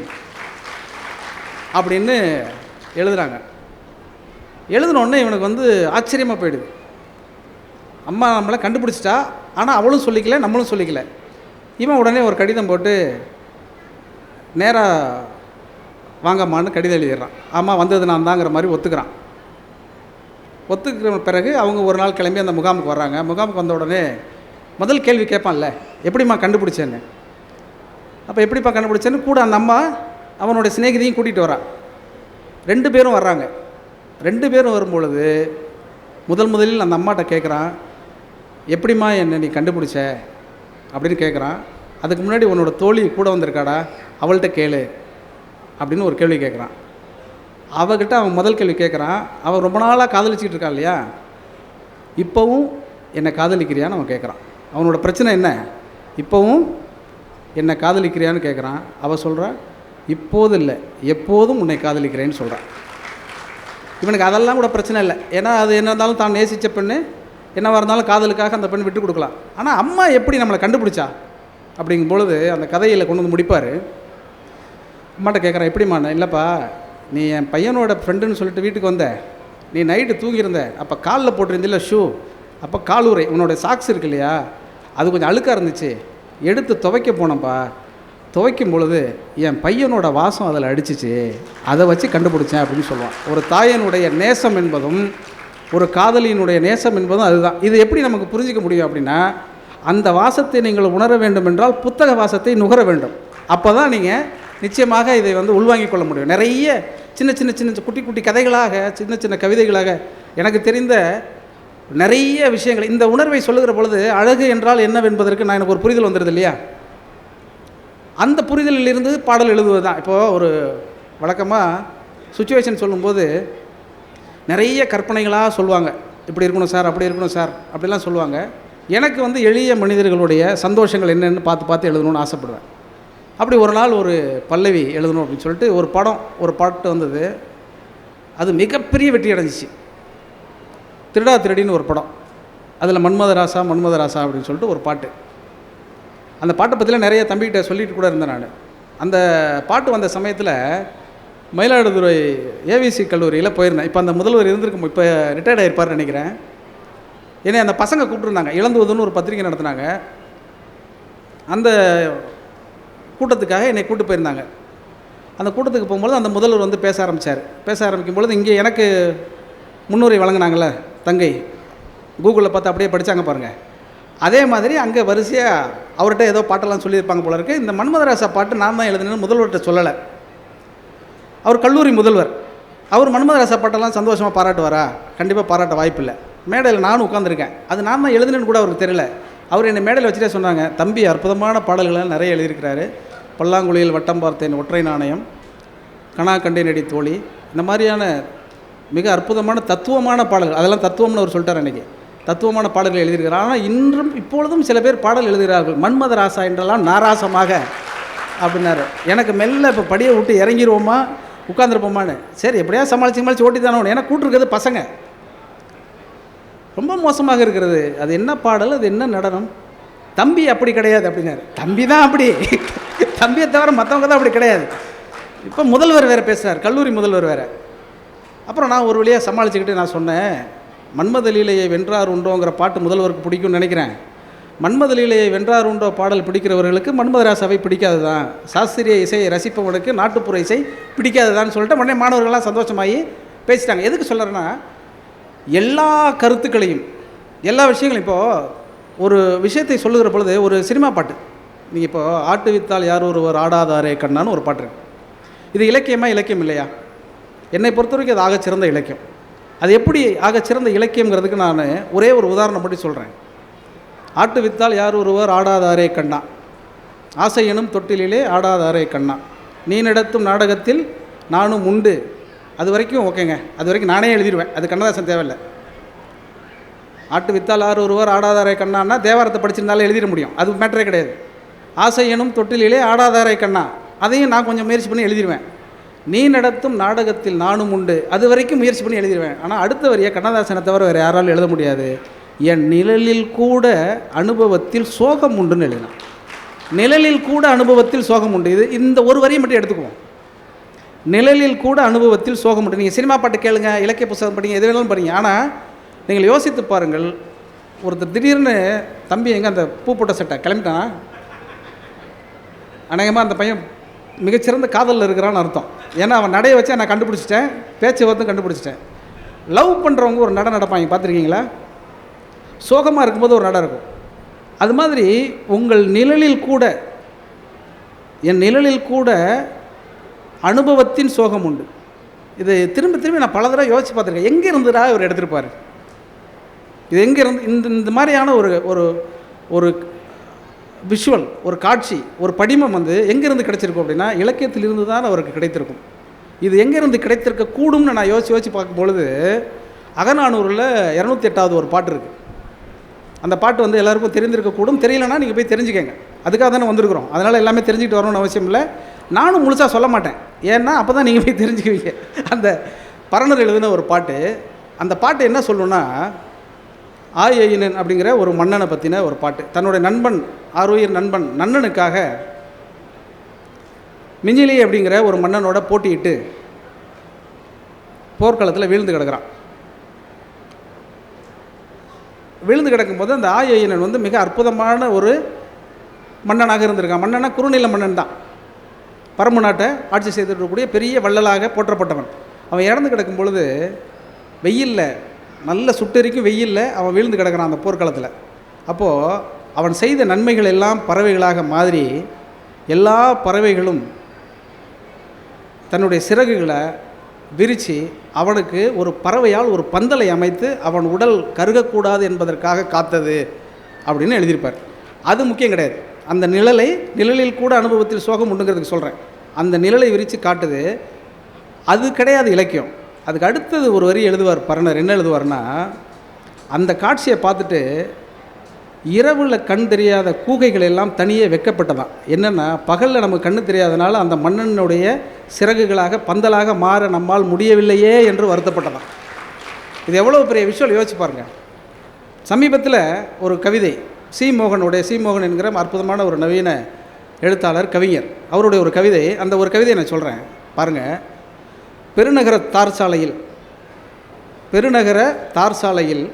அப்படின்னு எழுதுகிறாங்க. எழுதினோடனே இவனுக்கு வந்து ஆச்சரியமாக போயிடுது. அம்மா நம்மளை கண்டுபிடிச்சிட்டா, ஆனால் அவளும் சொல்லிக்கல, நம்மளும் சொல்லிக்கல. இவன் உடனே ஒரு கடிதம் போட்டு நேராக வாங்கம்மான்னு கடிதம் எழுதிடுறான். ஆமாம் வந்தது நான் தாங்கிற மாதிரி ஒத்துக்கிறான். ஒத்துக்கிற பிறகு அவங்க ஒரு நாள் கிளம்பி அந்த முகாமுக்கு வர்றாங்க. முகாமுக்கு வந்த உடனே முதல் கேள்வி கேட்பான்ல, எப்படிம்மா கண்டுபிடிச்சேன்னு. அப்போ எப்படிப்பா கண்டுபிடிச்சேன்னு கூட அந்த அம்மா அவனுடைய சிநேகிதியும் கூட்டிகிட்டு வரான். 2 பேரும் வர்றாங்க. 2 பேரும் வரும்பொழுது முதலில் அந்த அம்மாட்ட கேட்குறான், எப்படிம்மா என்னை நீ கண்டுபிடிச்ச அப்படின்னு கேட்குறான். அதுக்கு முன்னாடி உன்னோட தோழி கூட வந்திருக்காடா, அவள்கிட்ட கேளு அப்படின்னு ஒரு கேள்வி கேட்குறான். அவகிட்ட அவன் முதல் கேள்வி கேட்குறான், அவன் ரொம்ப நாளாக காதலிச்சிக்கிட்டு இருக்கான் இல்லையா, இப்போவும் என்னை காதலிக்கிறியான்னு அவன் கேட்குறான். அவனோட பிரச்சனை என்ன, இப்போவும் என்னை காதலிக்கிறியான்னு கேட்குறான். அவள் சொல்கிறான், இப்போது இல்லை எப்போதும் உன்னை காதலிக்கிறேன்னு சொல்கிறான். இவனுக்கு அதெல்லாம் கூட பிரச்சனை இல்லை, ஏன்னா அது என்ன இருந்தாலும் தான் நேசித்த பெண்ணு, என்னவாக இருந்தாலும் காதலுக்காக அந்த பெண் விட்டு கொடுக்கலாம். ஆனால் அம்மா எப்படி நம்மளை கண்டுபிடிச்சா அப்படிங்கும் பொழுது அந்த கதையில் கொண்டு வந்து முடிப்பார். அம்மாட்ட கேட்குறான், எப்படிம்மா, இல்லைப்பா நீ என் பையனோட ஃப்ரெண்டுன்னு சொல்லிட்டு வீட்டுக்கு வந்த, நீ நைட்டு தூங்கியிருந்த, அப்போ காலில் போட்டிருந்தில்ல ஷூ, அப்போ காலுறை உன்னோட சாக்ஸ் இருக்கு இல்லையா, அது கொஞ்சம் அழுக்காக இருந்துச்சு, எடுத்து துவைக்க போனப்பா, துவைக்கும் பொழுது என் பையனோட வாசம் அதில் அடிச்சிச்சு, அதை வச்சு கண்டுபிடிச்சேன் அப்படின்னு சொல்லுவான். ஒரு தாயனுடைய நேசம் என்பதும் ஒரு காதலியினுடைய நேசம் என்பதும் அதுதான். இது எப்படி நமக்கு புரிஞ்சிக்க முடியும் அப்படின்னா, அந்த வாசத்தை நீங்கள் உணர வேண்டும் என்றால் புத்தக வாசத்தை நுகர வேண்டும். அப்போ தான் நீங்கள் நிச்சயமாக இதை வந்து உள்வாங்கிக் கொள்ள முடியும். நிறைய சின்ன சின்ன சின்ன குட்டி குட்டி கதைகளாக, சின்ன சின்ன கவிதைகளாக எனக்கு தெரிந்த நிறைய விஷயங்கள் இந்த உணர்வை சொல்லுகிற பொழுது அழகு என்றால் என்னவென்பதற்கு நான் எனக்கு ஒரு புரிதல் வந்துடுது இல்லையா. அந்த புரிதலில் இருந்து பாடல் எழுதுவது தான். இப்போது ஒரு வழக்கமாக சுச்சுவேஷன் சொல்லும்போது நிறைய கற்பனைகளாக சொல்லுவாங்க, இப்படி இருக்கணும் சார், அப்படி இருக்கணும் சார், அப்படிலாம் சொல்லுவாங்க. எனக்கு வந்து எளிய மனிதர்களுடைய சந்தோஷங்கள் என்னென்னு பார்த்து எழுதணும்னு ஆசைப்படுவேன். அப்படி ஒரு நாள் ஒரு பல்லவி எழுதணும் அப்படின்னு சொல்லிட்டு ஒரு பாட்டு வந்தது. அது மிகப்பெரிய வெற்றி அடைஞ்சிச்சு. திருடா திருடின்னு ஒரு படம், அதில் மன்மதராசா அப்படின்னு சொல்லிட்டு ஒரு பாட்டு. அந்த பாட்டை பற்றிலாம் நிறைய தம்பிகிட்ட சொல்லிட்டு கூட இருந்தேன் நான். அந்த பாட்டு வந்த சமயத்தில் மயிலாடுதுறை ஏவிசி கல்லூரியில் போயிருந்தேன். இப்போ அந்த முதல்வர் இருந்திருக்கும், இப்போ ரிட்டையர்ட் ஆகிருப்பார்னு நினைக்கிறேன். ஏன்னா அந்த பசங்க கூப்பிட்டுருந்தாங்க, இளந்துவதுன்னு ஒரு பத்திரிக்கை நடத்தினாங்க. அந்த கூட்டத்துக்காக என்னை கூப்பிட்டு போயிருந்தாங்க. அந்த கூட்டத்துக்கு போகும்போது அந்த முதல்வர் வந்து பேச ஆரம்பிக்கும் பொழுது இங்கே எனக்கு முன்னுரை வழங்கினாங்கள தங்கை, கூகுளில் பார்த்து அப்படியே படித்தாங்க பாருங்கள். அதே மாதிரி அங்கே வரிசையாக அவர்கிட்ட ஏதோ பாட்டெல்லாம் சொல்லியிருப்பாங்க போல இருக்குது. இந்த மன்மதராசா பாட்டு நான் தான் எழுதுனேன்னு முதல்வர்கிட்ட சொல்லலை. அவர் கல்லூரி முதல்வர், அவர் மன்மதராசா பாட்டெல்லாம் சந்தோஷமாக பாராட்டுவாரா? கண்டிப்பாக பாராட்ட வாய்ப்பு இல்லை. மேடையில் நானும் உட்காந்துருக்கேன், அது நான் தான் எழுதுனேன்னு கூட அவருக்கு தெரியல. அவர் என்னை மேடையில் வச்சுட்டே சொன்னாங்க, தம்பி அற்புதமான பாடல்கள்லாம் நிறைய எழுதியிருக்கிறாரு, பல்லாங்குழியில் வட்டம் பார்த்தேன், ஒற்றை நாணயம், கணா கண்டேனடி தோழி, இந்த மாதிரியான மிக அற்புதமான தத்துவமான பாடல்கள், அதெல்லாம் தத்துவம்னு அவர் சொல்லிட்டார் அன்றைக்கி, தத்துவமான பாடல்கள் எழுதியிருக்கிறார். ஆனால் இன்றும் இப்பொழுதும் சில பேர் பாடல் எழுதுகிறார்கள், மன்மதராசா என்றெல்லாம் நாராசமாக அப்படின்னாரு. எனக்கு மெல்ல இப்போ படியை விட்டு இறங்கிடுவோமா உட்காந்துருப்போமான்னு, சரி எப்படியா சமாளித்து ஓட்டி தானே, ஏன்னா கூட்டிருக்கிறது பசங்க, ரொம்ப மோசமாக இருக்கிறது. அது என்ன பாடல், அது என்ன நடனம், தம்பி அப்படி கிடையாது அப்படின்னாரு. தம்பி தான் அப்படி, தம்பியை தவிர மற்றவங்க தான் அப்படி கிடையாது. இப்போ முதல்வர் வேறு பேசுகிறார், கல்லூரி முதல்வர் வேறு. அப்புறம் நான் ஒரு வழியாக சமாளிச்சுக்கிட்டு நான் சொன்னேன், மன்மத லீலையை வென்றார் உண்டோங்கிற பாட்டு முதல்வருக்கு பிடிக்கும்னு நினைக்கிறேன். மன்மத லீலையை வென்றார் உண்டோ பாடல் பிடிக்கிறவர்களுக்கு மன்மதராசாவை பிடிக்காது தான், சாஸ்திரிய இசையை ரசிப்பவனுக்கு நாட்டுப்புற இசை பிடிக்காது தான் சொல்லிட்டு உடனே மாணவர்கள்லாம் சந்தோஷமாகி பேசிட்டாங்க. எதுக்கு சொல்கிறேன்னா, எல்லா கருத்துக்களையும் எல்லா விஷயங்களையும் இப்போது ஒரு விஷயத்தை சொல்லுகிற பொழுது ஒரு சினிமா பாட்டு நீங்கள் இப்போ ஆட்டு வித்தால் யார் ஒருவர் ஆடாதாரே கண்ணான்னு ஒரு பாட்டு இருக்குது. இது இலக்கியமாக இலக்கியம் இல்லையா? என்னை பொறுத்த வரைக்கும் அது ஆகச்சிறந்த இலக்கியம். அது எப்படி ஆகச்சிறந்த இலக்கியங்கிறதுக்கு நான் ஒரே ஒரு உதாரணம் பற்றி சொல்கிறேன். ஆட்டு வித்தால் யார் ஒருவர் ஆடாதாரே கண்ணா, ஆசை எனும் தொட்டிலே ஆடாதாரே கண்ணா, நீ நடத்தும் நாடகத்தில் நானும் உண்டு. அது வரைக்கும் ஓகேங்க, அது வரைக்கும் நானே எழுதிடுவேன், அது கண்ணதாசன் தேவையில்லை. ஆட்டு வித்தால் யார் ஒருவர் ஆடாதாரே கண்ணான்னா தேவாரத்தை படிச்சிருந்தாலும் எழுதிட முடியும், அது மேட்டரே கிடையாது. ஆசை எனும் தொட்டிலே ஆடாதாரே கண்ணா, அதையும் நான் கொஞ்சம் முயற்சி பண்ணி எழுதிடுவேன். நீ நடத்தும் நாடகத்தில் நானும் உண்டு, அது வரைக்கும் முயற்சி பண்ணி எழுதிடுவேன். ஆனால் அடுத்த வரியை கண்ணதாசனை தவிர வேறு யாராலும் எழுத முடியாது. என் நிழலில் கூட அனுபவத்தில் சோகம் உண்டுன்னு எழுதினான். நிழலில் கூட அனுபவத்தில் சோகம் உண்டு. இது இந்த ஒரு வரியை மட்டும் எடுத்துக்குவோம். நிழலில் கூட அனுபவத்தில் சோகம் உண்டு. நீங்கள் சினிமா பாட்டு கேளுங்க, இலக்கிய புத்தகம் படிங்க, எது வேணாலும் படிங்க. ஆனால் நீங்கள் யோசித்து பாருங்கள், ஒருத்தர் திடீர்னு தம்பி எங்கே அந்த பூ போட்ட சட்டை கிளம்பிட்டானா, அநேகமாக அந்த பையன் மிகச்சிறந்த காதலில் இருக்கிறான்னு அர்த்தம். ஏன்னா அவன் நடைய வச்சா நான் கண்டுபிடிச்சிட்டேன், பேச்சை வந்து கண்டுபிடிச்சிட்டேன். லவ் பண்ணுறவங்க ஒரு நடை நடப்பாங்க, பார்த்துருக்கீங்களா? சோகமாக இருக்கும்போது ஒரு நடை இருக்கும். அது மாதிரி உங்கள் நிழலில் கூட, என் நிழலில் கூட அனுபவத்தின் சோகம் உண்டு. இது திரும்ப திரும்பி நான் பல தடவை யோசித்து பார்த்துருக்கேன். எங்கே இருந்துடா இவர் எடுத்துருப்பார்? இது எங்கே இருந்து இந்த மாதிரியான ஒரு ஒரு ஒரு விஷுவல், ஒரு காட்சி, ஒரு படிமம் வந்து எங்கேருந்து கிடைச்சிருக்கும் அப்படின்னா இலக்கியத்திலிருந்து தான் அவருக்கு கிடைத்திருக்கும். இது எங்கேருந்து கிடைத்திருக்க கூடும்னு நான் யோசித்து பார்க்கும்பொழுது அகநானூரில் 208வது ஒரு பாட்டு இருக்குது. அந்த பாட்டு வந்து எல்லாருக்கும் தெரிந்திருக்கக்கூடும், தெரியலன்னா நீங்கள் போய் தெரிஞ்சுக்கங்க. அதுக்காக தானே வந்திருக்கிறோம். அதனால் எல்லாமே தெரிஞ்சுக்கிட்டு வரணும்னு அவசியம் இல்லை. நானும் முழுசாக சொல்ல மாட்டேன், ஏன்னா அப்போ தான் நீங்கள் போய் தெரிஞ்சுக்குவீங்க. அந்த பரணர் எழுதின ஒரு பாட்டு. அந்த பாட்டு என்ன சொல்லணும்னா, ஆயனன் அப்படிங்கிற ஒரு மன்னனை பற்றின ஒரு பாட்டு. தன்னுடைய நண்பன், ஆருயிர் நண்பன் நன்னனுக்காக மிஞ்சிலி அப்படிங்கிற ஒரு மன்னனோட போட்டியிட்டு போர்க்களத்தில் வீழ்ந்து கிடக்கிறான். விழுந்து கிடக்கும்போது அந்த ஆயனன் வந்து மிக அற்புதமான ஒரு மன்னனாக இருந்திருக்கான். மன்னனா குறுநில மன்னன் தான், பரம்பு நாட்டை ஆட்சி செய்திருக்கக்கூடிய பெரிய வள்ளலாக போற்றப்பட்டவன். அவன் இறந்து கிடக்கும் பொழுது வெயிலில், நல்ல சுட்டெரிக்கும் வெயிலில் அவன் வீழ்ந்து கிடக்கிறான் அந்த போர்க்களத்தில். அப்போது அவன் செய்த நன்மைகள் எல்லாம் பறவைகளாக மாறி எல்லா பறவைகளும் தன்னுடைய சிறகுகளை விரித்து அவனுக்கு ஒரு பறவையால் ஒரு பந்தலை அமைத்து அவன் உடல் கருகக்கூடாது என்பதற்காக காத்தது அப்படின்னு எழுதியிருப்பார். அது முக்கியம் கிடையாது. அந்த நிழலில் கூட அனுபவத்தில் சோகம் உண்டுங்கிறதுக்கு சொல்கிறேன். அந்த நிழலை விரித்து காட்டுது, அது கிடையாது இலக்கியம். அதுக்கு அடுத்தது ஒரு வரி எழுதுவார் பரணர். என்ன எழுதுவார்னா, அந்த காட்சியை பார்த்துட்டு இரவில் கண் தெரியாத கூகைகள் எல்லாம் தனியே வைக்கப்பட்டதான். என்னென்னா, பகலில் நமக்கு கண்ணு தெரியாதனால அந்த மன்னனுடைய சிறகுகளாக பந்தலாக மாற நம்மால் முடியவில்லையே என்று வருத்தப்பட்டதான். இது எவ்வளோ பெரிய விஷயம் யோசிச்சு பாருங்கள். சமீபத்தில் ஒரு கவிதை, சி மோகன் என்கிற அற்புதமான ஒரு நவீன எழுத்தாளர், கவிஞர், அவருடைய ஒரு கவிதை. அந்த ஒரு கவிதையை நான் சொல்கிறேன் பாருங்கள். பெருநகர தார்சாலையில்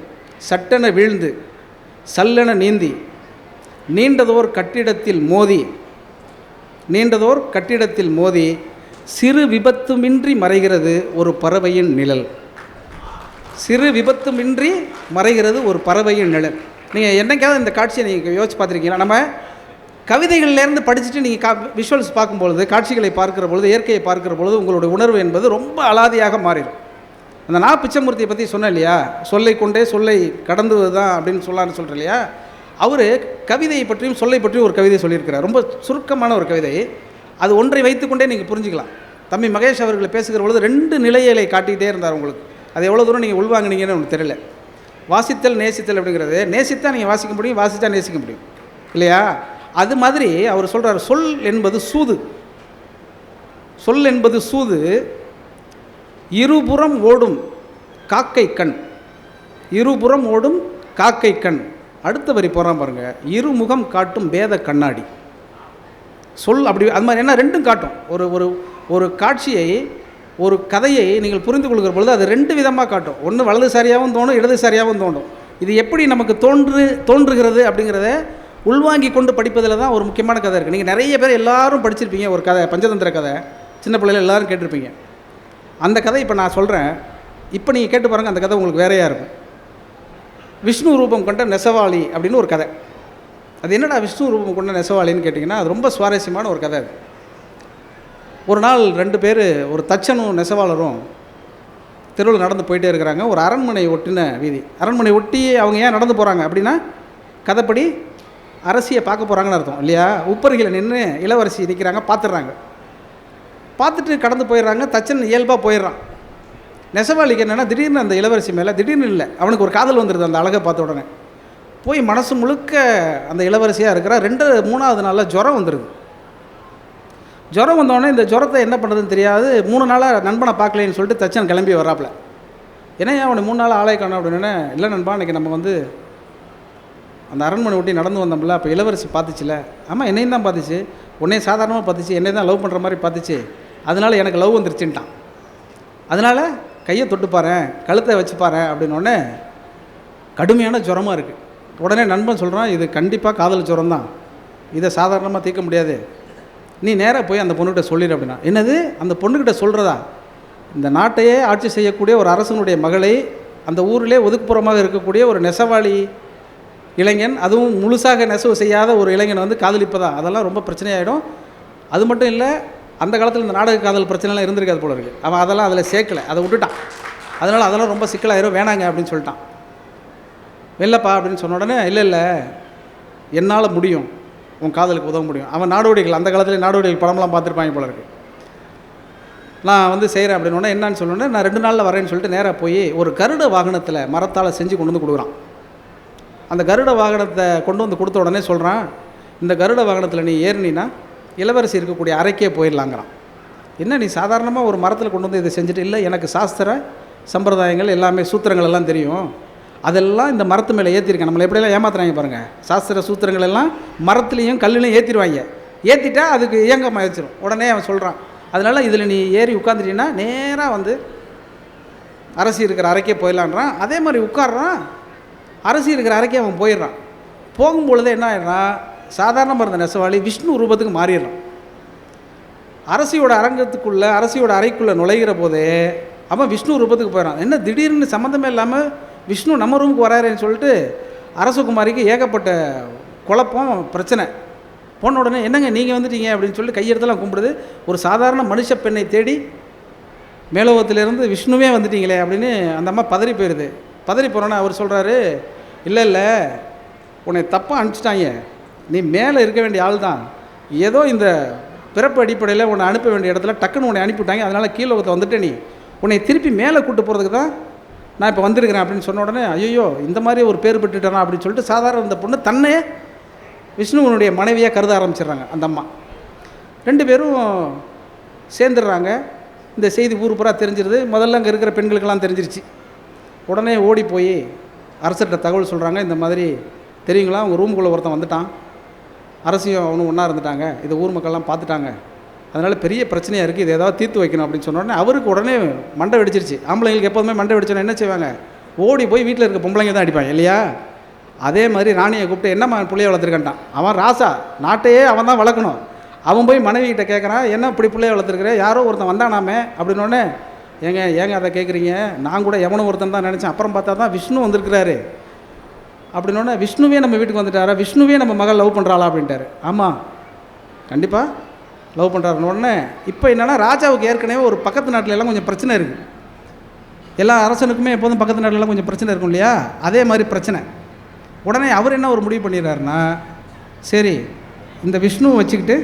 சட்டென வீழ்ந்து சல்லென நீந்தி நீண்டதோர் கட்டிடத்தில் மோதி சிறு விபத்துமின்றி மறைகிறது ஒரு பறவையின் நிழல். சிறு விபத்துமின்றி மறைகிறது ஒரு பறவையின் நிழல். நீங்கள் என்னைக்காவது இந்த காட்சியை நீங்கள் யோசிச்சு பார்த்துருக்கீங்களா? நம்ம கவிதைகள்லேருந்து படிச்சுட்டு நீங்கள் விஷுவல்ஸ் பார்க்கும்பொழுது, காட்சிகளை பார்க்குற பொழுது, இயற்கையை பார்க்குற பொழுது உங்களுடைய உணர்வு என்பது ரொம்ப அலாதியாக மாறிடும். அந்த நான் பிச்சைமூர்த்தியை பற்றி சொன்னேன் இல்லையா, சொல்லை கொண்டே சொல்லை கடந்துவது தான் அப்படின்னு சொல்கிறேன் இல்லையா. அவர் கவிதையை பற்றியும் சொல்லை பற்றியும் ஒரு கவிதை சொல்லியிருக்கிறார். ரொம்ப சுருக்கமான ஒரு கவிதை. அது ஒன்றை வைத்துக்கொண்டே நீங்கள் புரிஞ்சுக்கலாம். தம்பி மகேஷ் அவர்களை பேசுகிற பொழுது 2 நிலைகளை காட்டிகிட்டே இருந்தார் உங்களுக்கு. அது எவ்வளோ தூரம் நீங்கள் உள்வாங்கினீங்கன்னு உங்களுக்கு தெரியல. வாசித்தல் நேசித்தல் அப்படிங்கிறது, நேசித்தா நீங்கள் வாசிக்க முடியும், வாசித்தா நேசிக்க முடியும் இல்லையா? அது மாதிரி அவர் சொல்கிறார், சொல் என்பது சூது, இருபுறம் ஓடும் காக்கை கண். அடுத்த வரி போகிறான் பாருங்கள், இருமுகம் காட்டும் பேத கண்ணாடி. சொல் அப்படி அது மாதிரி என்ன, ரெண்டும் காட்டும். ஒரு காட்சியை, ஒரு கதையை நீங்கள் புரிந்து கொள்கிற பொழுது அது 2 விதமாக காட்டும். ஒன்று வலதுசாரியாகவும் தோணும், இடதுசாரியாகவும் தோணும். இது எப்படி நமக்கு தோன்றுகிறது அப்படிங்கிறத உள்வாங்கி கொண்டு படிப்பதில் தான் ஒரு முக்கியமான கதை இருக்குது. நீங்கள் நிறைய பேர் எல்லாரும் படிச்சிருப்பீங்க ஒரு கதை, பஞ்சதந்திர கதை, சின்ன பிள்ளைகள் எல்லோரும் கேட்டிருப்பீங்க. அந்த கதை இப்போ நான் சொல்கிறேன். இப்போ நீங்கள் கேட்டு பாருங்கள், அந்த கதை உங்களுக்கு வேறையாக இருக்கும். விஷ்ணு ரூபம் கொண்ட நெசவாளி அப்படின்னு ஒரு கதை. அது என்னடா விஷ்ணு ரூபம் கொண்ட நெசவாளின்னு கேட்டிங்கன்னா, அது ரொம்ப சுவாரஸ்யமான ஒரு கதை. அது ஒரு நாள் 2 பேர், ஒரு தச்சனும் நெசவாளரும் தெருவில் நடந்து போயிட்டே இருக்கிறாங்க. ஒரு அரண்மனை ஒட்டின வீதி. அரண்மனை ஒட்டி அவங்க ஏன் நடந்து போகிறாங்க அப்படின்னா, கதைப்படி அரசியை பார்க்க போகிறாங்கன்னு அர்த்தம் இல்லையா? உப்பருகில் நின்று இளவரசி நிற்கிறாங்க, பார்த்துடுறாங்க. பார்த்துட்டு கடந்து போயிடுறாங்க. தச்சன் இயல்பாக போயிடுறான். நெசவாளிக்கு என்னென்னா, திடீர்னு அந்த இளவரசி மேலே திடீர்னு இல்லை, அவனுக்கு ஒரு காதல் வந்துடுது அந்த அழகை பார்த்த உடனே. போய் மனசு முழுக்க அந்த இளவரசியாக இருக்கிறா. 3ஆவது நாளில் ஜுரம் வந்துடுது. ஜுரம் வந்தோடனே இந்த ஜுரத்தை என்ன பண்ணுறதுன்னு தெரியாது. 3 நாளாக நண்பனை பார்க்கலேன்னு சொல்லிட்டு தச்சன் கிளம்பி வராப்புல. ஏன்னா அவனை 3 நாள் ஆளை காணும் அப்படின்னு. இல்லை நண்பா, இன்றைக்கி நம்ம வந்து அந்த அரண்மனை ஒட்டி நடந்து வந்தோம்ல, அப்போ இளவரசி பார்த்துச்சுல. ஆமாம், என்னையும் தான் பார்த்துச்சு, உன்னையும் சாதாரணமாக பார்த்துச்சு, என்னை தான் லவ் பண்ணுற மாதிரி பார்த்துச்சு, அதனால் எனக்கு லவ் வந்துருச்சுன்ட்டான். அதனால் கையை தொட்டு பாரு, கழுத்தை வச்சு பாரு அப்படின்னோடனே கடுமையான ஜுரமாக இருக்குது. உடனே நண்பன் சொல்கிறான், இது கண்டிப்பாக காதல் ஜுரம் தான், இதை சாதாரணமாக தீர்க்க முடியாது, நீ நேராக போய் அந்த பொண்ணுக்கிட்ட சொல்லிடு அப்படின்னா. என்னது, அந்த பொண்ணுக்கிட்ட சொல்கிறதா? இந்த நாட்டையே ஆட்சி செய்யக்கூடிய ஒரு அரசனுடைய மகளை, அந்த ஊரிலே ஒதுக்குப்புறமாக இருக்கக்கூடிய ஒரு நெசவாளி இளைஞன், அதுவும் முழுசாக நெசவு செய்யாத ஒரு இளைஞன் வந்து காதலிப்பதா? அதெல்லாம் ரொம்ப பிரச்சனையாகிடும். அது மட்டும் இல்லை, அந்த காலத்தில் இந்த நாடக காதல் பிரச்சனைலாம் இருந்திருக்காது போல இருக்குது. அவன் அதெல்லாம் அதில் சேர்க்கலை, அதை விட்டுட்டான். அதனால் அதெல்லாம் ரொம்ப சிக்கலாயிரும், வேணாங்க அப்படின்னு சொல்லிட்டான். வெளிலப்பா அப்படின்னு சொன்ன உடனே, இல்லை என்னால் முடியும், உன் காதலுக்கு உதவ முடியும். அவன் நாடோடிகள், அந்த காலத்தில் நாடோடிகள் படம்லாம் பார்த்துருப்பாங்க போல இருக்குது. நான் வந்து செய்கிறேன் அப்படின்னோடனே, என்னான்னு சொல்லணுன்னே, நான் 2 நாளில் வரேன்னு சொல்லிட்டு நேராக போய் ஒரு கருட வாகனத்தில் மரத்தால் செஞ்சு கொண்டு வந்து கொடுக்குறான். அந்த கருட வாகனத்தை கொண்டு வந்து கொடுத்த உடனே சொல்கிறான், இந்த கருட வாகனத்தில் நீ ஏறினா இளவரசி இருக்கக்கூடிய அறைக்கே போயிடலாங்கிறான். என்ன நீ சாதாரணமாக ஒரு மரத்தில் கொண்டு வந்து இதை செஞ்சுட்டு? இல்லை, எனக்கு சாஸ்திர சம்பிரதாயங்கள் எல்லாமே சூத்திரங்கள் எல்லாம் தெரியும், அதெல்லாம் இந்த மரத்து மேலே ஏற்றிருக்கேன். நம்மளை எப்படியெல்லாம் ஏமாத்துறாங்க பாருங்கள். சாஸ்திர சூத்திரங்கள் எல்லாம் மரத்துலேயும் கல்லுலையும் ஏற்றிடுவாங்க. ஏற்றிட்டா அதுக்கு இயங்கமாக வச்சிடும். உடனே அவன் சொல்கிறான், அதனால் இதில் நீ ஏறி உட்காந்துட்டீங்கன்னா நேராக வந்து அரசி இருக்கிற அறைக்கே போயிடலான்றான். அதே மாதிரி உட்காடுறான், அரசி இருக்கிற அறைக்கே அவன் போயிடுறான். போகும்பொழுது என்ன ஆயிடுறான், சாதாரணமாக இருந்த நெசவாளி விஷ்ணு ரூபத்துக்கு மாறிடுறான். அரசியோட அரங்கத்துக்குள்ளே, அரசியோட அறைக்குள்ளே நுழைகிற போதே அவன் விஷ்ணு ரூபத்துக்கு போயிடறான். என்ன திடீர்னு சம்மந்தமே இல்லாமல் விஷ்ணு நம்ம ரூமுக்கு வராருன்னு சொல்லிட்டு அரசகுமாரிக்கு ஏகப்பட்ட குழப்பம், பிரச்சனை. போன உடனே, என்னங்க நீங்கள் வந்துட்டீங்க அப்படின்னு சொல்லி கையெடுத்தெல்லாம் கும்பிடுது. ஒரு சாதாரண மனுஷ பெண்ணை தேடி மேலோகத்திலேருந்து விஷ்ணுவே வந்துட்டீங்களே அப்படின்னு அந்த அம்மா பதறி போயிடுது. பதறி போகிறோன்னே அவர் சொல்கிறாரு, இல்லை உன்னை தப்பாக அனுப்பிச்சிட்டாங்க, நீ மேலே இருக்க வேண்டிய ஆள் தான், ஏதோ இந்த பிறப்பு அடிப்படையில் உன்னை அனுப்ப வேண்டிய இடத்துல டக்குன்னு உன்னை அனுப்பிவிட்டாங்க, அதனால் கீழோகத்தை வந்துட்டு நீ உன்னை திருப்பி மேலே கூப்பிட்டு போகிறதுக்கு தான் நான் இப்போ வந்திருக்கிறேன் அப்படின்னு சொன்ன உடனே, ஐயோ இந்த மாதிரி ஒரு பேர் பெற்றுட்டானா அப்படின்னு சொல்லிட்டு சாதாரண இந்த பொண்ணு தன்னை விஷ்ணுவனுடைய மனைவியாக கருத ஆரம்பிச்சிடுறாங்க அந்த அம்மா. 2 பேரும் சேர்ந்துடுறாங்க. இந்த செய்தி ஊர் பூரா தெரிஞ்சிருது. முதல்ல அங்கே இருக்கிற பெண்களுக்கெல்லாம் தெரிஞ்சிருச்சு. உடனே ஓடி போய் அரசர்கிட்ட தகவல் சொல்கிறாங்க, இந்த மாதிரி தெரியுங்களா, அவங்க ரூமுக்குள்ளே ஒருத்தன் வந்துட்டான், அரசியும் அவனும் ஒன்றா இருந்துட்டாங்க, இதை ஊர் மக்கள்லாம் பார்த்துட்டாங்க, அதனால் பெரிய பிரச்சனையாக இருக்குது, இதை ஏதாவது தீர்த்து வைக்கணும் அப்படின்னு சொன்ன உடனே அவருக்கு உடனே மண்டை வெடிச்சிருச்சு. ஆம்பளைங்களுக்கு எப்போதுமே மண்டை வெடிச்சோன்னா என்ன செய்வாங்க, ஓடி போய் வீட்டில் இருக்க பொம்பளைங்க தான் அடிப்பாங்க இல்லையா? அதே மாதிரி ராணியை கூப்பிட்டு, என்னம்மா பிள்ளைய வளர்த்துருக்கான்ட்டான். அவன் ராசா, நாட்டையே அவன் தான் வளர்க்கணும். அவன் போய் மனைவிகிட்ட கேட்குறான், என்ன இப்படி பிள்ளைய வளர்த்துருக்குறேன், யாரோ ஒருத்தன் வந்தானாமே அப்படின்னோடனே, ஏங்க அதை கேட்குறீங்க, நான் கூட எவனும் ஒருத்தன் தான் நினச்சேன், அப்புறம் பார்த்தா தான் விஷ்ணு வந்திருக்கிறாரு அப்படின்னோடனே, விஷ்ணுவே நம்ம வீட்டுக்கு வந்துட்டாரா, விஷ்ணுவே நம்ம மகள் லவ் பண்ணுறாளா அப்படின்ட்டாரு. ஆமாம், கண்டிப்பாக லவ் பண்ணுறாருன்னு உடனே, இப்போ என்னென்னா ராஜாவுக்கு ஏற்கனவே ஒரு பக்கத்து நாட்டிலெல்லாம் கொஞ்சம் பிரச்சனை இருக்குது. எல்லா அரசனுக்குமே எப்போதும் பக்கத்து நாட்டிலலாம் கொஞ்சம் பிரச்சனை இருக்கும் இல்லையா? அதே மாதிரி பிரச்சனை. உடனே அவர் என்ன ஒரு முடிவு பண்ணிடுறாருன்னா, சரி இந்த விஷ்ணுவை வச்சுக்கிட்டு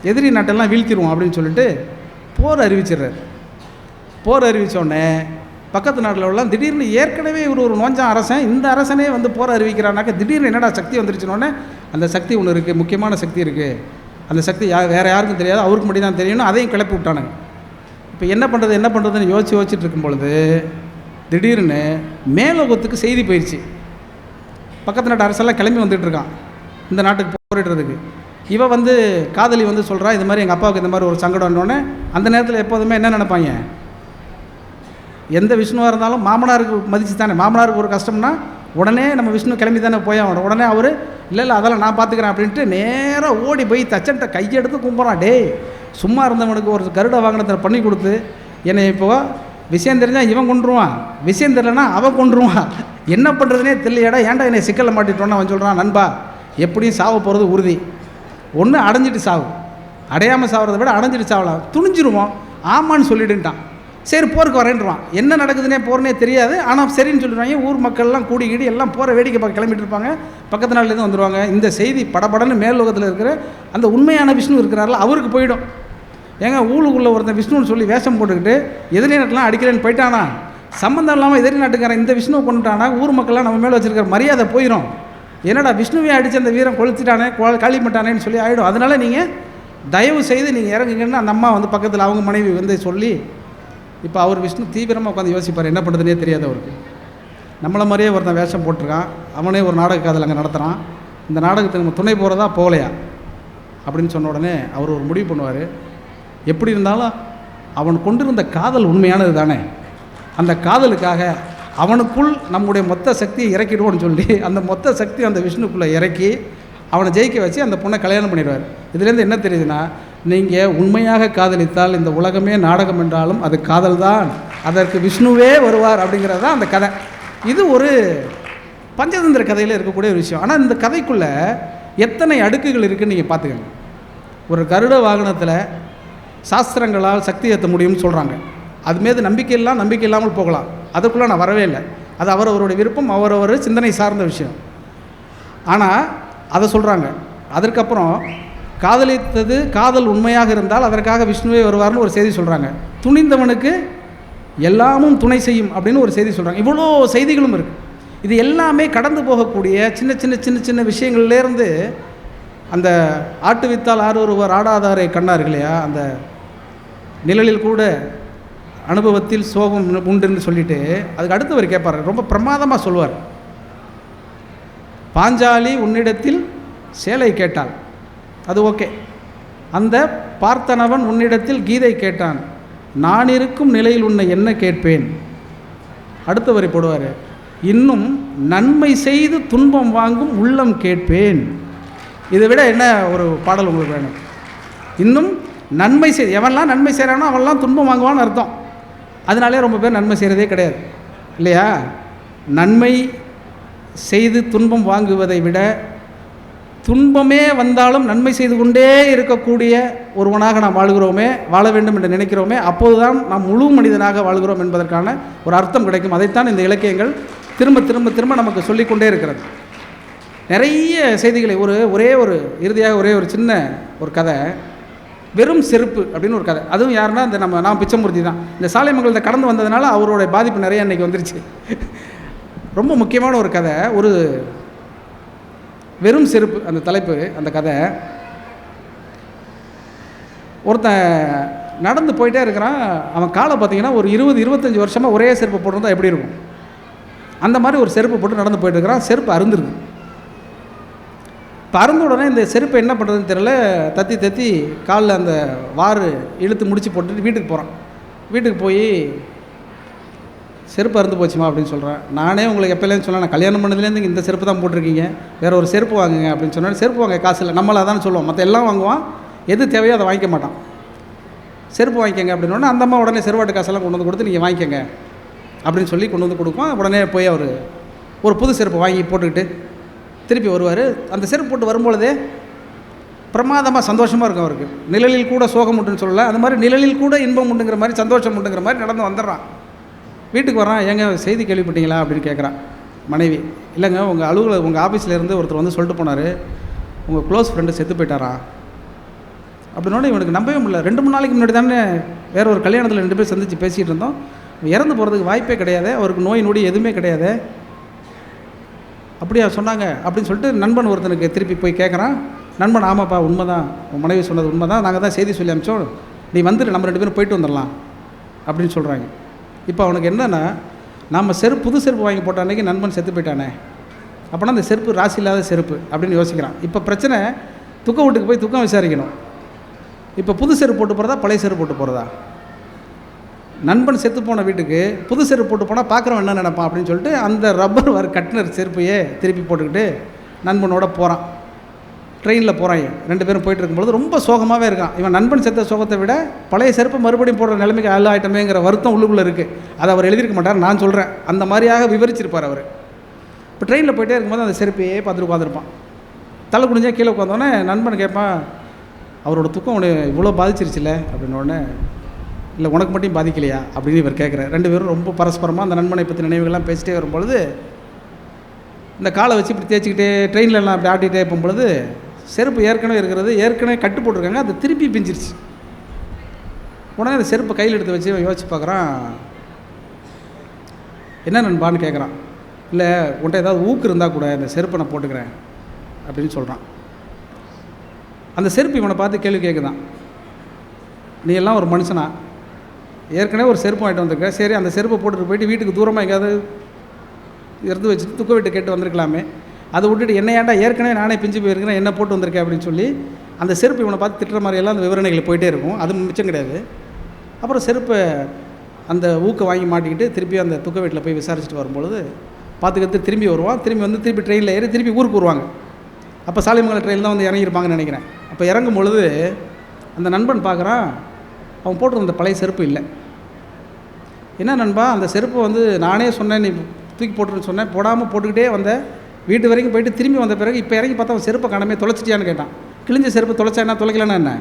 எதிரி நாட்டெல்லாம் வீழ்த்திடுவோம் அப்படின்னு சொல்லிட்டு போர் அறிவிச்சிடுறாரு. போர் அறிவித்தோடனே பக்கத்து நாட்டில் உள்ள திடீர்னு ஏற்கனவே இவர் ஒரு நோஞ்சான் அரசன், இந்த அரசனே வந்து போர் அறிவிக்கிறானாக்க திடீர்னு என்னடா சக்தி வந்துருச்சுனோடனே, அந்த சக்தி ஒன்று இருக்குது, முக்கியமான சக்தி இருக்குது, அந்த சக்தி வேறு யாருக்கும் தெரியாது, அவருக்கு மட்டும் தான் தெரியணும், அதையும் கிளப்பி விட்டானுங்க. இப்போ என்ன பண்ணுறதுன்னு யோசிச்சுட்டு இருக்கும் பொழுது திடீர்னு மேலோகத்துக்கு செய்தி போயிடுச்சு. பக்கத்து நாட்டு அரசெல்லாம் கிளம்பி வந்துட்டுருக்கான் இந்த நாட்டுக்கு போரிடுறதுக்கு. இவ வந்து காதலி வந்து சொல்கிறா, இது மாதிரி எங்கள் அப்பாவுக்கு இந்த மாதிரி ஒரு சங்கடம்னோடனே, அந்த நேரத்தில் எப்போதுமே என்ன நினைப்பாங்க, எந்த விஷ்ணுவாக இருந்தாலும் மாமனாருக்கு மதித்து தானே, மாமனாருக்கு ஒரு கஷ்டம்னா உடனே நம்ம விஷ்ணு கிளம்பி தானே போயாகணும். உடனே அவர் இல்லை அதெல்லாம் நான் பார்த்துக்கிறேன் அப்படின்ட்டு நேராக ஓடி போய் தச்சன்ட்ட கையெடுத்து கும்பிட்றான். டே, சும்மா இருந்தவனுக்கு ஒரு கருட வாகனத்தில் பண்ணி கொடுத்து என்னை இப்போ விஷயம் தெரிஞ்சால் இவன் கொண்டுருவான், விஷயம் தெரியலனா அவன் கொண்டுருவான். என்ன பண்ணுறதுனே தெரியலையாடா, ஏன்டா என்னை சிக்கலில் மாட்டிட்டோன்னு அவன் சொல்கிறான். நண்பா, எப்படியும் சாவ போகிறது உறுதி. ஒன்று அடைஞ்சிட்டு சாவு, அடையாமல் சாகிறத விட அடைஞ்சிட்டு சாவலாம். துணிஞ்சிருவோம், ஆமான்னு சொல்லிடுன்ட்டான். சரி போருக்கு வரேன்றான். என்ன நடக்குதுன்னே போகிறனே தெரியாது, ஆனால் சரின்னு சொல்லிடுவாங்க. ஊர் மக்கள்லாம் கூடி கீடி எல்லாம் போகிற வேடிக்கை பார்க்க கிளம்பிட்டு இருப்பாங்க. பக்கத்து நாள்லேருந்து வந்துடுவாங்க. இந்த செய்தி படபடன்னு மேல் லோகத்தில் இருக்கிற அந்த உண்மையான விஷ்ணு இருக்கிறாரில்ல, அவருக்கு போயிடும். ஏங்க ஊருக்குள்ளே ஒருத்தன் விஷ்ணுன்னு சொல்லி வேஷம் போட்டுக்கிட்டு எதிரி நாட்டெலாம் அடிக்கிறேன்னு போயிட்டானா, சம்மந்தம் இல்லாமல் எதிரி நாட்டுக்காரன் இந்த விஷ்ணுவை கொண்டுட்டானா, ஊர் மக்கள்லாம் நம்ம மேலே வச்சுருக்கிற மரியாதை போயிடும். என்னடா விஷ்ணுவே அடித்து அந்த வீரன் கொளுத்திட்டானே, காலி பண்ணிட்டானேன்னு சொல்லி ஆகிடும். அதனால் நீங்கள் தயவு செய்து நீங்கள் இறங்குங்கன்னு அந்த அம்மா வந்து பக்கத்தில் அவங்க மனைவி வந்து சொல்லி, இப்போ அவர் விஷ்ணு தீவிரமாக உட்காந்து யோசிப்பார், என்ன பண்ணுறதுனே தெரியாது அவருக்கு. நம்மளை மாதிரியே ஒருத்தன் வேஷம் போட்டிருக்கான், அவனே ஒரு நாடக காதல் அங்கே நடத்துகிறான். இந்த நாடகத்துக்கு நம்ம துணை போகிறதா போகலையா அப்படின்னு சொன்ன உடனே அவர் ஒரு முடிவு பண்ணுவார். எப்படி இருந்தாலும் அவன் கொண்டிருந்த காதல் உண்மையானது தானே, அந்த காதலுக்காக அவனுக்குள் நம்முடைய மொத்த சக்தியை இறக்கிடுவோன்னு சொல்லி அந்த மொத்த சக்தி அந்த விஷ்ணுக்குள்ளே இறக்கி அவனை ஜெயிக்க வச்சு அந்த பொண்ணை கல்யாணம் பண்ணிடுவார். இதுலேருந்து என்ன தெரியுதுன்னா, நீங்கள் உண்மையாக காதலித்தால் இந்த உலகமே நாடகம் என்றாலும் அது காதல் தான், அதற்கு விஷ்ணுவே வருவார் அப்படிங்கிறது தான் அந்த கதை. இது ஒரு பஞ்சதந்திர கதையில் இருக்கக்கூடிய ஒரு விஷயம். ஆனால் இந்த கதைக்குள்ளே எத்தனை அடுக்குகள் இருக்குதுன்னு நீங்கள் பார்த்துக்கங்க. ஒரு கருட வாகனத்தில் சாஸ்திரங்களால் சக்தி ஏற்ற முடியும்னு சொல்கிறாங்க. அதுமாரி நம்பிக்கை இல்லாமல் போகலாம். அதுக்குள்ளே நான் வரவே இல்லை. அது அவரவருடைய விருப்பம், அவரவர் சிந்தனை சார்ந்த விஷயம். ஆனால் அதை சொல்கிறாங்க. அதற்கப்புறம் காதலித்தது காதல் உண்மையாக இருந்தால் அதற்காக விஷ்ணுவே வருவார்னு ஒரு செய்தி சொல்கிறாங்க. துணிந்தவனுக்கு எல்லாமும் துணை செய்யும் அப்படின்னு ஒரு செய்தி சொல்கிறாங்க. இவ்வளோ செய்திகளும் இருக்குது. இது எல்லாமே கடந்து போகக்கூடிய சின்ன சின்ன சின்ன சின்ன விஷயங்கள்லேருந்து அந்த ஆட்டு வித்தால் ஆறு ஒருவர் ஆடாதாரை கண்ணார் இல்லையா, அந்த நிழலில் கூட அனுபவத்தில் சோகம் உண்டுன்னு சொல்லிட்டு அதுக்கு அடுத்தவர் கேட்பார், ரொம்ப பிரமாதமாக சொல்வார். பாஞ்சாலி உன்னிடத்தில் சேலை கேட்டாள், அது ஓகே. அந்த பார்த்தனவன் உன்னிடத்தில் கீதை கேட்டான், நான் இருக்கும் நிலையில் உன்னை என்ன கேட்பேன். அடுத்தவரை போடுவார், இன்னும் நன்மை செய்து துன்பம் வாங்கும் உள்ளம் கேட்பேன். இதை விட என்ன ஒரு பாடல் உங்களுக்கு வேணும்? இன்னும் நன்மை செய், எவன்லாம் நன்மை செய்கிறானோ அவன்லாம் துன்பம் வாங்குவான்னு அர்த்தம். அதனாலே ரொம்ப பேர் நன்மை செய்கிறதே கிடையாது இல்லையா? நன்மை செய்து துன்பம் வாங்குவதை விட துன்பமே வந்தாலும் நன்மை செய்து கொண்டே இருக்கக்கூடிய ஒருவனாக நாம் வாழ வேண்டும் என்று நினைக்கிறோமே, அப்போது தான் நாம் முழு மனிதனாக வாழ்கிறோம் என்பதற்கான ஒரு அர்த்தம் கிடைக்கும். அதைத்தான் இந்த இலக்கியங்கள் திரும்ப திரும்ப திரும்ப நமக்கு சொல்லிக்கொண்டே இருக்கிறது. நிறைய செய்திகளை இறுதியாக ஒரே ஒரு சின்ன ஒரு கதை, வெறும் செருப்பு அப்படின்னு ஒரு கதை. அதுவும் யாருன்னா இந்த நான் பிச்சைமூர்த்தி தான். இந்த சாலைமங்கலத்தை கடந்து வந்ததுனால அவருடைய பாதிப்பு நிறைய இன்றைக்கி வந்துருச்சு. ரொம்ப முக்கியமான ஒரு கதை, ஒரு வெறும் செருப்பு அந்த தலைப்பு. அந்த கதை, ஒருத்தன் நடந்து போயிட்டே இருக்கிறான். அவன் காலை பார்த்தீங்கன்னா ஒரு 20-25 வருஷமாக ஒரே செருப்பு போட்டிருந்தா எப்படி இருக்கும், அந்த மாதிரி ஒரு செருப்பு போட்டு நடந்து போயிட்டு இருக்கிறான். செருப்பு அருந்துருக்கு. இப்போ அருந்த உடனே இந்த செருப்பை என்ன பண்ணுறதுன்னு தெரியல, தத்தி காலில் அந்த வாறு இழுத்து முடிச்சு போட்டுட்டு வீட்டுக்கு போகிறான். வீட்டுக்கு போய் செருப்பு அருந்து போச்சுமா அப்படின்னு சொல்கிறேன். நானே உங்களுக்கு எப்போலேருந்து சொன்னேன், நான் கல்யாணம் பண்ணதுலேருந்து இந்த செருப்பு தான் போட்டிருக்கீங்க, வேறு ஒரு செருப்பு வாங்குங்க அப்படின்னு சொன்னேன். செருப்பு வாங்க காசு இல்லை, நம்மளை அதான் சொல்லுவோம், மற்ற எல்லாம் வாங்குவான், எது தேவையோ அதை வாங்கிக்க மாட்டான். செருப்பு வாங்கிக்கங்க அப்படின்னோடனே அந்த அம்மா உடனே செருவாட்டு காசெல்லாம் கொண்டு வந்து கொடுத்து நீங்கள் வாங்கிக்கங்க அப்படின்னு சொல்லி கொண்டு வந்து கொடுப்போம். உடனே போய் அவர் ஒரு புது செருப்பு வாங்கி போட்டுக்கிட்டு திருப்பி வருவார். அந்த செருப்பு போட்டு வரும்பொழுதே பிரமாதமாக சந்தோஷமாக இருக்கும் அவருக்கு. நிழலில் கூட சோகம் உண்டுன்னு சொல்லலை, அது மாதிரி நிழலில் கூட இன்பம் உண்டுங்கிற மாதிரி சந்தோஷம் உண்டுங்கிற மாதிரி நடந்து வந்துடுறான். வீட்டுக்கு வரான். ஏங்க செய்தி கேள்விப்பட்டீங்களா அப்படின்னு கேட்குறான் மனைவி. இல்லைங்க, உங்கள் ஆஃபீஸில் இருந்து ஒருத்தர் வந்து சொல்லிட்டு போனார், உங்கள் க்ளோஸ் ஃப்ரெண்டு செத்து போயிட்டாரா அப்படின்னோட இவனுக்கு நம்பவே முடியல. 2-3 நாளைக்கு முன்னாடி தானே வேறு ஒரு கல்யாணத்தில் 2 பேர் சந்தித்து பேசிகிட்டு இருந்தோம், இறந்து போகிறதுக்கு வாய்ப்பே கிடையாது, அவருக்கு நோய் நொடி எதுவுமே கிடையாது, அப்படியா சொன்னாங்க அப்படின்னு சொல்லிட்டு நண்பன் ஒருத்தனுக்கு திருப்பி போய் கேட்குறான். நண்பன், ஆமாப்பா உண்மை தான், உன் மனைவி சொன்னது உண்மை தான், நாங்கள் தான் செய்தி சொல்லி அனுப்பிச்சோம், நீ வந்துட்டு நம்ம 2 பேரும் போயிட்டு வந்துடலாம் அப்படின்னு சொல்கிறாங்க. இப்போ அவனுக்கு என்னென்னா, நம்ம புது செருப்பு வாங்கி போட்ட அன்றைக்கி நண்பன் செத்து போயிட்டானே, அப்போனா அந்த செருப்பு ராசி இல்லாத செருப்பு அப்படின்னு யோசிக்கிறான். இப்போ பிரச்சனை, துக்க வீட்டுக்கு போய் துக்கம் விசாரிக்கணும். இப்போ புது செருப்பு போட்டு போகிறதா பழைய செருப்பு போட்டு போகிறதா? நண்பன் செத்து போன வீட்டுக்கு புது செருப்பு போட்டு போனால் பார்க்குறவன் என்ன நினைப்பான் அப்படின்னு சொல்லிட்டு அந்த ரப்பர் கட்டினர் செருப்பையே திருப்பி போட்டுக்கிட்டு நண்பனோட போகிறான். ட்ரெயினில் போகிறாங்க. 2 பேரும் போயிட்டு இருக்கும்பொழுது ரொம்ப சோகமாகவே இருக்கான். இவன் நண்பன் செத்த சோகத்தை விட பழைய செருப்பு மறுபடியும் போடுற நிலைமைக்கு ஆளாயிட்டமேங்கிற வருத்தம் உள்ளுக்குள்ளே இருக்குது. அதை அவர் எழுதியிருக்க மாட்டார், நான் சொல்கிறேன். அந்த மாதிரியாக விவரிச்சிருப்பார் அவர். இப்போ ட்ரெயினில் போயிட்டே இருக்கும்போது அந்த செருப்பையே பார்த்துட்டு உட்காந்துருப்பான். தலை குனிஞ்சா கீழே உட்காந்தோடனே நண்பன் கேட்பான், அவரோட துக்கம் உனக்கு இவ்வளோ பாதிச்சிருச்சுல அப்படின்னோடனே, இல்லை உனக்கு மட்டும் பாதிக்கலையா அப்படின்னு இவர் கேட்குறாரு. 2 பேரும் ரொம்ப பரஸ்பரமாக அந்த நண்பனை பற்றி நினைவுகள்லாம் பேசிட்டே வரும்பொழுது இந்த காலை வச்சு இப்படி தேய்ச்சிக்கிட்டே ட்ரெயின்லலாம் அப்படி ஆட்டிகிட்டே போகும்பொழுது செருப்பு ஏற்கனவே கட்டு போட்டிருக்காங்க, அது திருப்பி பிஞ்சிருச்சு. உடனே அந்த செருப்பை கையில் எடுத்து வச்சு யோசிச்சு பார்க்குறான். என்ன நண்பான்னு கேட்குறான். இல்லை உன்ட்ட ஏதாவது ஊக்கு இருந்தால் கூட இந்த செருப்பை நான் போட்டுக்கிறேன் அப்படின்னு சொல்கிறான். அந்த செருப்பு இவனை பார்த்து கேள்வி கேட்குதான், நீ எல்லாம் ஒரு மனுஷனா? ஏற்கனவே ஒரு செருப்பு வாங்கிட்டு வந்திருக்க, சரி அந்த செருப்பை போட்டுட்டு போயிட்டு வீட்டுக்கு தூரமாக எங்கேயாவது இருந்து வச்சுட்டு துக்க வீட்டு கேட்டு வந்திருக்கலாமே, அதை விட்டுட்டு என்ன ஏன்டா ஏற்கனவே நானே பிஞ்சு போயிருக்கிறேன் என்ன போட்டு வந்திருக்கேன் அப்படின்னு சொல்லி அந்த செருப்பு இவனை பார்த்து திட்டுற மாதிரியெல்லாம் அந்த விவரணைகள் போயிட்டே இருக்கும். அது மிச்சம் கிடையாது. அப்புறம் செருப்பை அந்த ஊக்க வாங்கி மாட்டிக்கிட்டு திருப்பி அந்த துக்க வீட்டில் போய் விசாரிச்சுட்டு வரும்பொழுது பார்த்துக்கிட்டு திரும்பி வருவான். திரும்பி வந்து திருப்பி ட்ரெயினில் ஏறி திருப்பி ஊருக்கு வருவாங்க. அப்போ சாலிமங்கலம் ட்ரெயின் தான் வந்து இறங்கியிருப்பாங்கன்னு நினைக்கிறேன். அப்போ இறங்கும் பொழுது அந்த நண்பன் பார்க்குறான், அவன் போட்டிருந்த பழைய செருப்பு இல்லை. என்ன நண்பா, அந்த செருப்பு வந்து நானே சொன்னேன், நீ தூக்கி போட்டுருன்னு சொன்னேன், போடாமல் போட்டுக்கிட்டே வந்த, வீட்டு வரைக்கும் போயிட்டு திரும்பி வந்த பிறகு இப்போ இறங்கி பார்த்தா அவன் செருப்பை காணாமே, தொலைச்சிட்டியான்னு கேட்டான். கிழிஞ்ச செருப்பு தொலைச்சா என்ன, தொலைக்கலன்னா என்ன?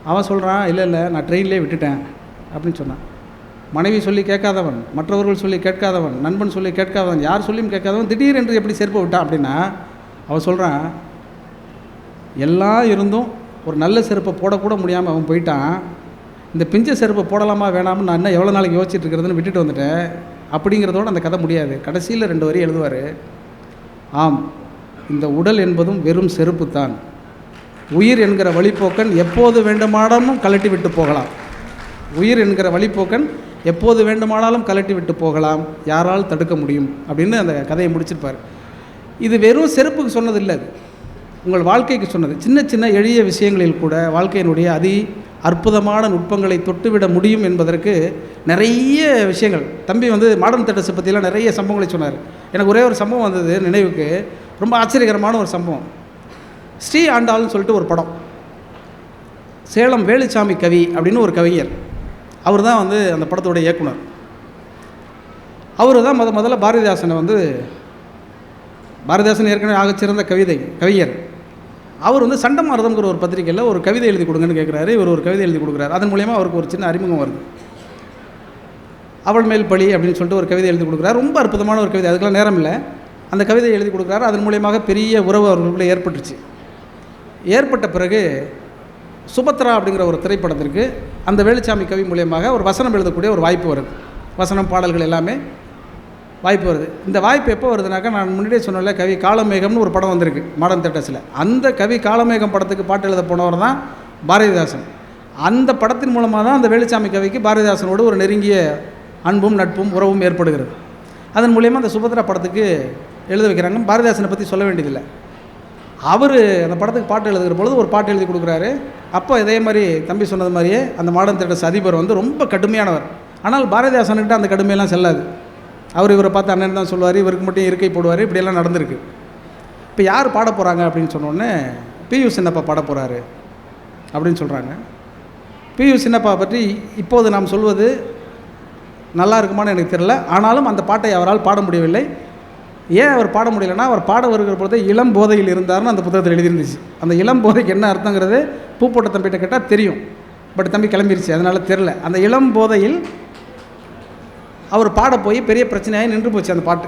அவன் சொல்கிறான், இல்லை நான் ட்ரெயின்லேயே விட்டுட்டேன் அப்படின்னு சொன்னான். மனைவி சொல்லி கேட்காதவன், மற்றவர்கள் சொல்லி கேட்காதவன், நண்பன் சொல்லி கேட்காதவன், யார் சொல்லியும் கேட்காதவன் திடீரென்று எப்படி செருப்பை விட்டான் அப்படின்னா, அவன் சொல்கிறான், எல்லாம் இருந்தும் ஒரு நல்ல செருப்பை போடக்கூட முடியாமல் அவன் போயிட்டான். இந்த பிஞ்ச செருப்பை போடலாமா வேணாம்னு நான் என்ன எவ்வளோ நாளைக்கு யோசிச்சுட்டு இருக்கிறதுன்னு விட்டுட்டு வந்துட்டேன் அப்படிங்கிறதோடு அந்த கதை முடியாது. கடைசியில் 2 வரி எழுதுவார், ஆம் இந்த உடல் என்பதும் வெறும் செருப்பு தான், உயிர் என்கிற வழிப்போக்கன் எப்போது வேண்டுமானாலும் கலட்டி விட்டு போகலாம், உயிர் என்கிற வழிப்போக்கன் எப்போது வேண்டுமானாலும் கலட்டி விட்டு போகலாம், யாரால் தடுக்க முடியும் அப்படின்னு அந்த கதையை முடிச்சிருப்பார். இது வெறும் செருப்புக்கு சொன்னது இல்லை, அது உங்கள் வாழ்க்கைக்கு சொன்னது. சின்ன சின்ன எளிய விஷயங்களில் கூட வாழ்க்கையினுடைய அற்புதமான நுட்பங்களை தொட்டுவிட முடியும் என்பதற்கு நிறைய விஷயங்கள். தம்பி வந்து மாடர்ன் தேட்டர்ஸை பற்றிலாம் நிறைய சம்பவங்களை சொன்னார். எனக்கு ஒரே ஒரு சம்பவம் வந்தது நினைவுக்கு, ரொம்ப ஆச்சரியகரமான ஒரு சம்பவம். ஸ்ரீ ஆண்டாள்னு சொல்லிட்டு ஒரு படம், சேலம் வேலுச்சாமி கவி அப்படின்னு ஒரு கவிஞர், அவர் தான் வந்து அந்த படத்தோட இயக்குனர். அவர் தான் முதல்ல பாரதிதாசனை வந்து, பாரதிதாசன் ஏற்கனவே ஆகச்சிறந்த கவிஞர், அவர் வந்து சண்டமாரதம்ங்கிற ஒரு பத்திரிகையில் ஒரு கவிதை எழுதி கொடுங்கன்னு கேட்குறாரு. இவர் ஒரு கவிதை எழுதி கொடுக்குறாரு. அதன் மூலயமா அவருக்கு ஒரு சின்ன அறிமுகம் வருது. அவள் மேல் பழி அப்படின்னு சொல்லிட்டு ஒரு கவிதை எழுதி கொடுக்குறாரு. ரொம்ப அற்புதமான ஒரு கவிதை, அதுக்கெல்லாம் நேரம் இல்லை. அந்த கவிதை எழுதி கொடுக்குறாரு. அதன் மூலயமாக பெரிய உறவு அவர்களுக்குள்ளே ஏற்பட்டுச்சு. ஏற்பட்ட பிறகு சுபத்ரா அப்படிங்கிற ஒரு திரைப்படத்திற்கு அந்த வேலுச்சாமி கவி மூலியமாக ஒரு வசனம் எழுதக்கூடிய ஒரு வாய்ப்பு வருது. வசனம் பாடல்கள் எல்லாமே வாய்ப்பு வருது. இந்த வாய்ப்பு எப்போ வருதுனாக்கா, நான் முன்னாடியே சொன்னல, கவி காலமேகம்னு ஒரு படம் வந்திருக்கு மாடர்ன் தேட்டர்ஸில். அந்த கவி காலமேகம் படத்துக்கு பாட்டு எழுத போனவர் தான் பாரதிதாசன். அந்த படத்தின் மூலமாக தான் அந்த வேலுச்சாமி கவிக்கு பாரதிதாசனோடு ஒரு நெருங்கிய அன்பும் நட்பும் உறவும் ஏற்படுகிறது. அதன் மூலயமா அந்த சுபத்ரா படத்துக்கு எழுத வைக்கிறாங்க. பாரதிதாசனை பற்றி சொல்ல வேண்டியதில்லை. அவர் அந்த படத்துக்கு பாட்டு எழுதுகிற பொழுது ஒரு பாட்டு எழுதி கொடுக்குறாரு. அப்போ இதே மாதிரி தம்பி சொன்னது மாதிரியே அந்த மாடர்ன் தேட்டர்ஸ் அதிபர் வந்து ரொம்ப கடுமையானவர். ஆனால் பாரதிதாசன்கிட்ட அந்த கடுமையெல்லாம் செல்லாது. அவர் இவரை பார்த்து அண்ணன் தான் சொல்லுவார், இவருக்கு மட்டும் இருக்கை போடுவார். இப்படியெல்லாம் நடந்திருக்கு. இப்போ யார் பாட போகிறாங்க அப்படின்னு சொன்னோடனே, பியு சின்னப்பா பாட போகிறாரு அப்படின்னு சொல்கிறாங்க. பியு சின்னப்பா பற்றி இப்போது நாம் சொல்வது நல்லா இருக்குமான்னு எனக்கு தெரியல. ஆனாலும் அந்த பாட்டை அவரால் பாட முடியவில்லை. ஏன் அவர் பாட முடியலைன்னா, அவர் பாட வருகிற பொழுது இளம் போதையில் இருந்தார்னு அந்த புத்தகத்தில் எழுதியிருந்துச்சு. அந்த இளம் போதைக்கு என்ன அர்த்தங்கிறது பூ போட்ட தம்பிகிட்ட கேட்டால் தெரியும். பட் தம்பி கிளம்பிருச்சு, அதனால் தெரில. அந்த இளம் போதையில் அவர் பாட போய் பெரிய பிரச்சனையாகி நின்று போச்சு அந்த பாட்டு.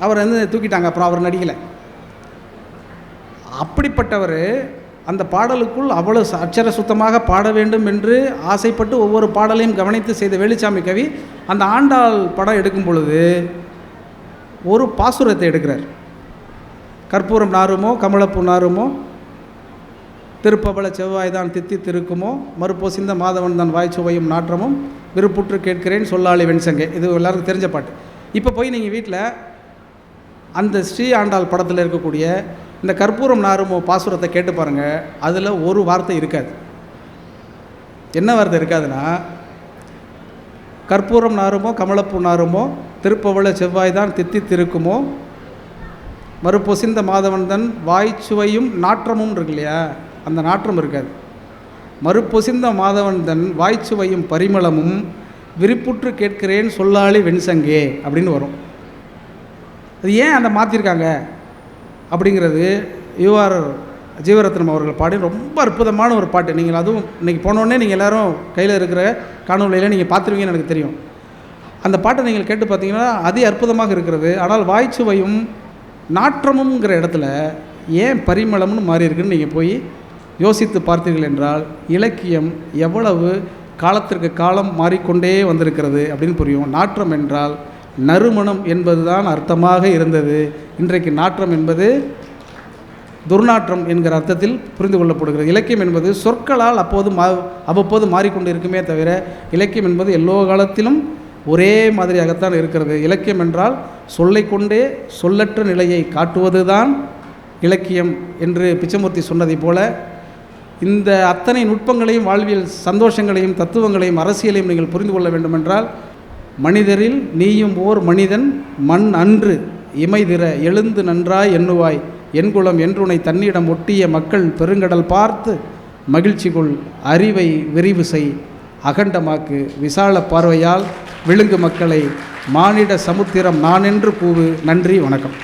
அவர் வந்து தூக்கிட்டாங்க. அப்புறம் அவர் நடிக்கலை. அப்படிப்பட்டவர் அந்த பாடலுக்குள் அவ்வளோ அட்சர சுத்தமாக பாட வேண்டும் என்று ஆசைப்பட்டு ஒவ்வொரு பாடலையும் கவனித்து செய்த வேலுச்சாமி கவி அந்த ஆண்டாள் படம் எடுக்கும் பொழுது ஒரு பாசுரத்தை எடுக்கிறார். கற்பூரம் நாருமோ கமலப்பூ நாருமோ, திருப்பபல செவ்வாய் தான் தித்தி திருக்குமோ, மறுப்போசிந்த மாதவன் தான் வாய்ச்சுவையும் நாற்றமும், விருப்புற்று கேட்கிறேன் சொல்லாளி வெண்சங்கை. இது எல்லாருக்கும் தெரிஞ்ச பாட்டு. இப்போ போய் நீங்கள் வீட்டில் அந்த ஸ்ரீ ஆண்டாள் படத்தில் இருக்கக்கூடிய இந்த கற்பூரம் நாருமோ பாசுரத்தை கேட்டு பாருங்கள். அதில் ஒரு வார்த்தை இருக்காது. என்ன வார்த்தை இருக்காதுன்னா, கற்பூரம் நாருமோ கமலப்பூ நாருமோ, திருப்பவள செவ்வாய் தான் தித்தி திருக்குமோ, மறுபொசிந்த மாதவன் தன் வாய்ச்சுவையும் நாற்றமும் இருக்கு இல்லையா, அந்த நாற்றம் இருக்காது. மறுபொசிந்த மாதவன் தன் வாய்ச்சுவையும் பரிமளமும் விருப்புற்று கேட்கிறேன் சொல்லாளி வெண்சங்கே அப்படின்னு வரும். அது ஏன் அந்த மாற்றிருக்காங்க அப்படிங்கிறது யூஆர் ஜீவரத்னம் அவர்கள் பாடி ரொம்ப அற்புதமான ஒரு பாட்டு. நீங்கள் அதுவும் இன்றைக்கி போனோடனே நீங்கள் எல்லோரும் கையில் இருக்கிற காணொலியில் நீங்கள் பார்த்துருவீங்கன்னு எனக்கு தெரியும். அந்த பாட்டை நீங்கள் கேட்டு பார்த்தீங்கன்னா அதி அற்புதமாக இருக்கிறது. ஆனால் வாய்ச்சுவையும் நாற்றமுங்கிற இடத்துல ஏன் பரிமளம்னு மாறி இருக்குன்னு நீங்கள் போய் யோசித்து பார்த்தீர்கள் என்றால் இலக்கியம் எவ்வளவு காலத்திற்கு காலம் மாறிக்கொண்டே வந்திருக்கிறது அப்படின்னு புரியும். நாற்றம் என்றால் நறுமணம் என்பது தான் அர்த்தமாக இருந்தது. இன்றைக்கு நாற்றம் என்பது துர்நாற்றம் என்கிற அர்த்தத்தில் புரிந்து கொள்ளப்படுகிறது. இலக்கியம் என்பது சொற்களால் அவ்வப்போது மாறிக்கொண்டு இருக்குமே தவிர இலக்கியம் என்பது எல்லோ காலத்திலும் ஒரே மாதிரியாகத்தான் இருக்கிறது. இலக்கியம் என்றால் சொல்லை கொண்டே சொல்லற்ற நிலையை காட்டுவது தான் இலக்கியம் என்று பிச்சமூர்த்தி சொன்னதை போல இந்த அத்தனை நுட்பங்களையும் வாழ்வியல் சந்தோஷங்களையும் தத்துவங்களையும் அரசியலையும் நீங்கள் புரிந்து கொள்ள வேண்டுமென்றால் மனிதரில் நீயும் ஓர் மனிதன் மண் அன்று இமைதிர எழுந்து நன்றாய் எண்ணுவாய் என்குளம் என்றுனை தன்னிடம் ஒட்டிய மக்கள் பெருங்கடல் பார்த்து மகிழ்ச்சிக்குள் அறிவை விரிவு செய் அகண்டமாக்கு விசால பார்வையால் விழுங்கு மக்களை மானிட சமுத்திரம் நானென்று கூவு. நன்றி, வணக்கம்.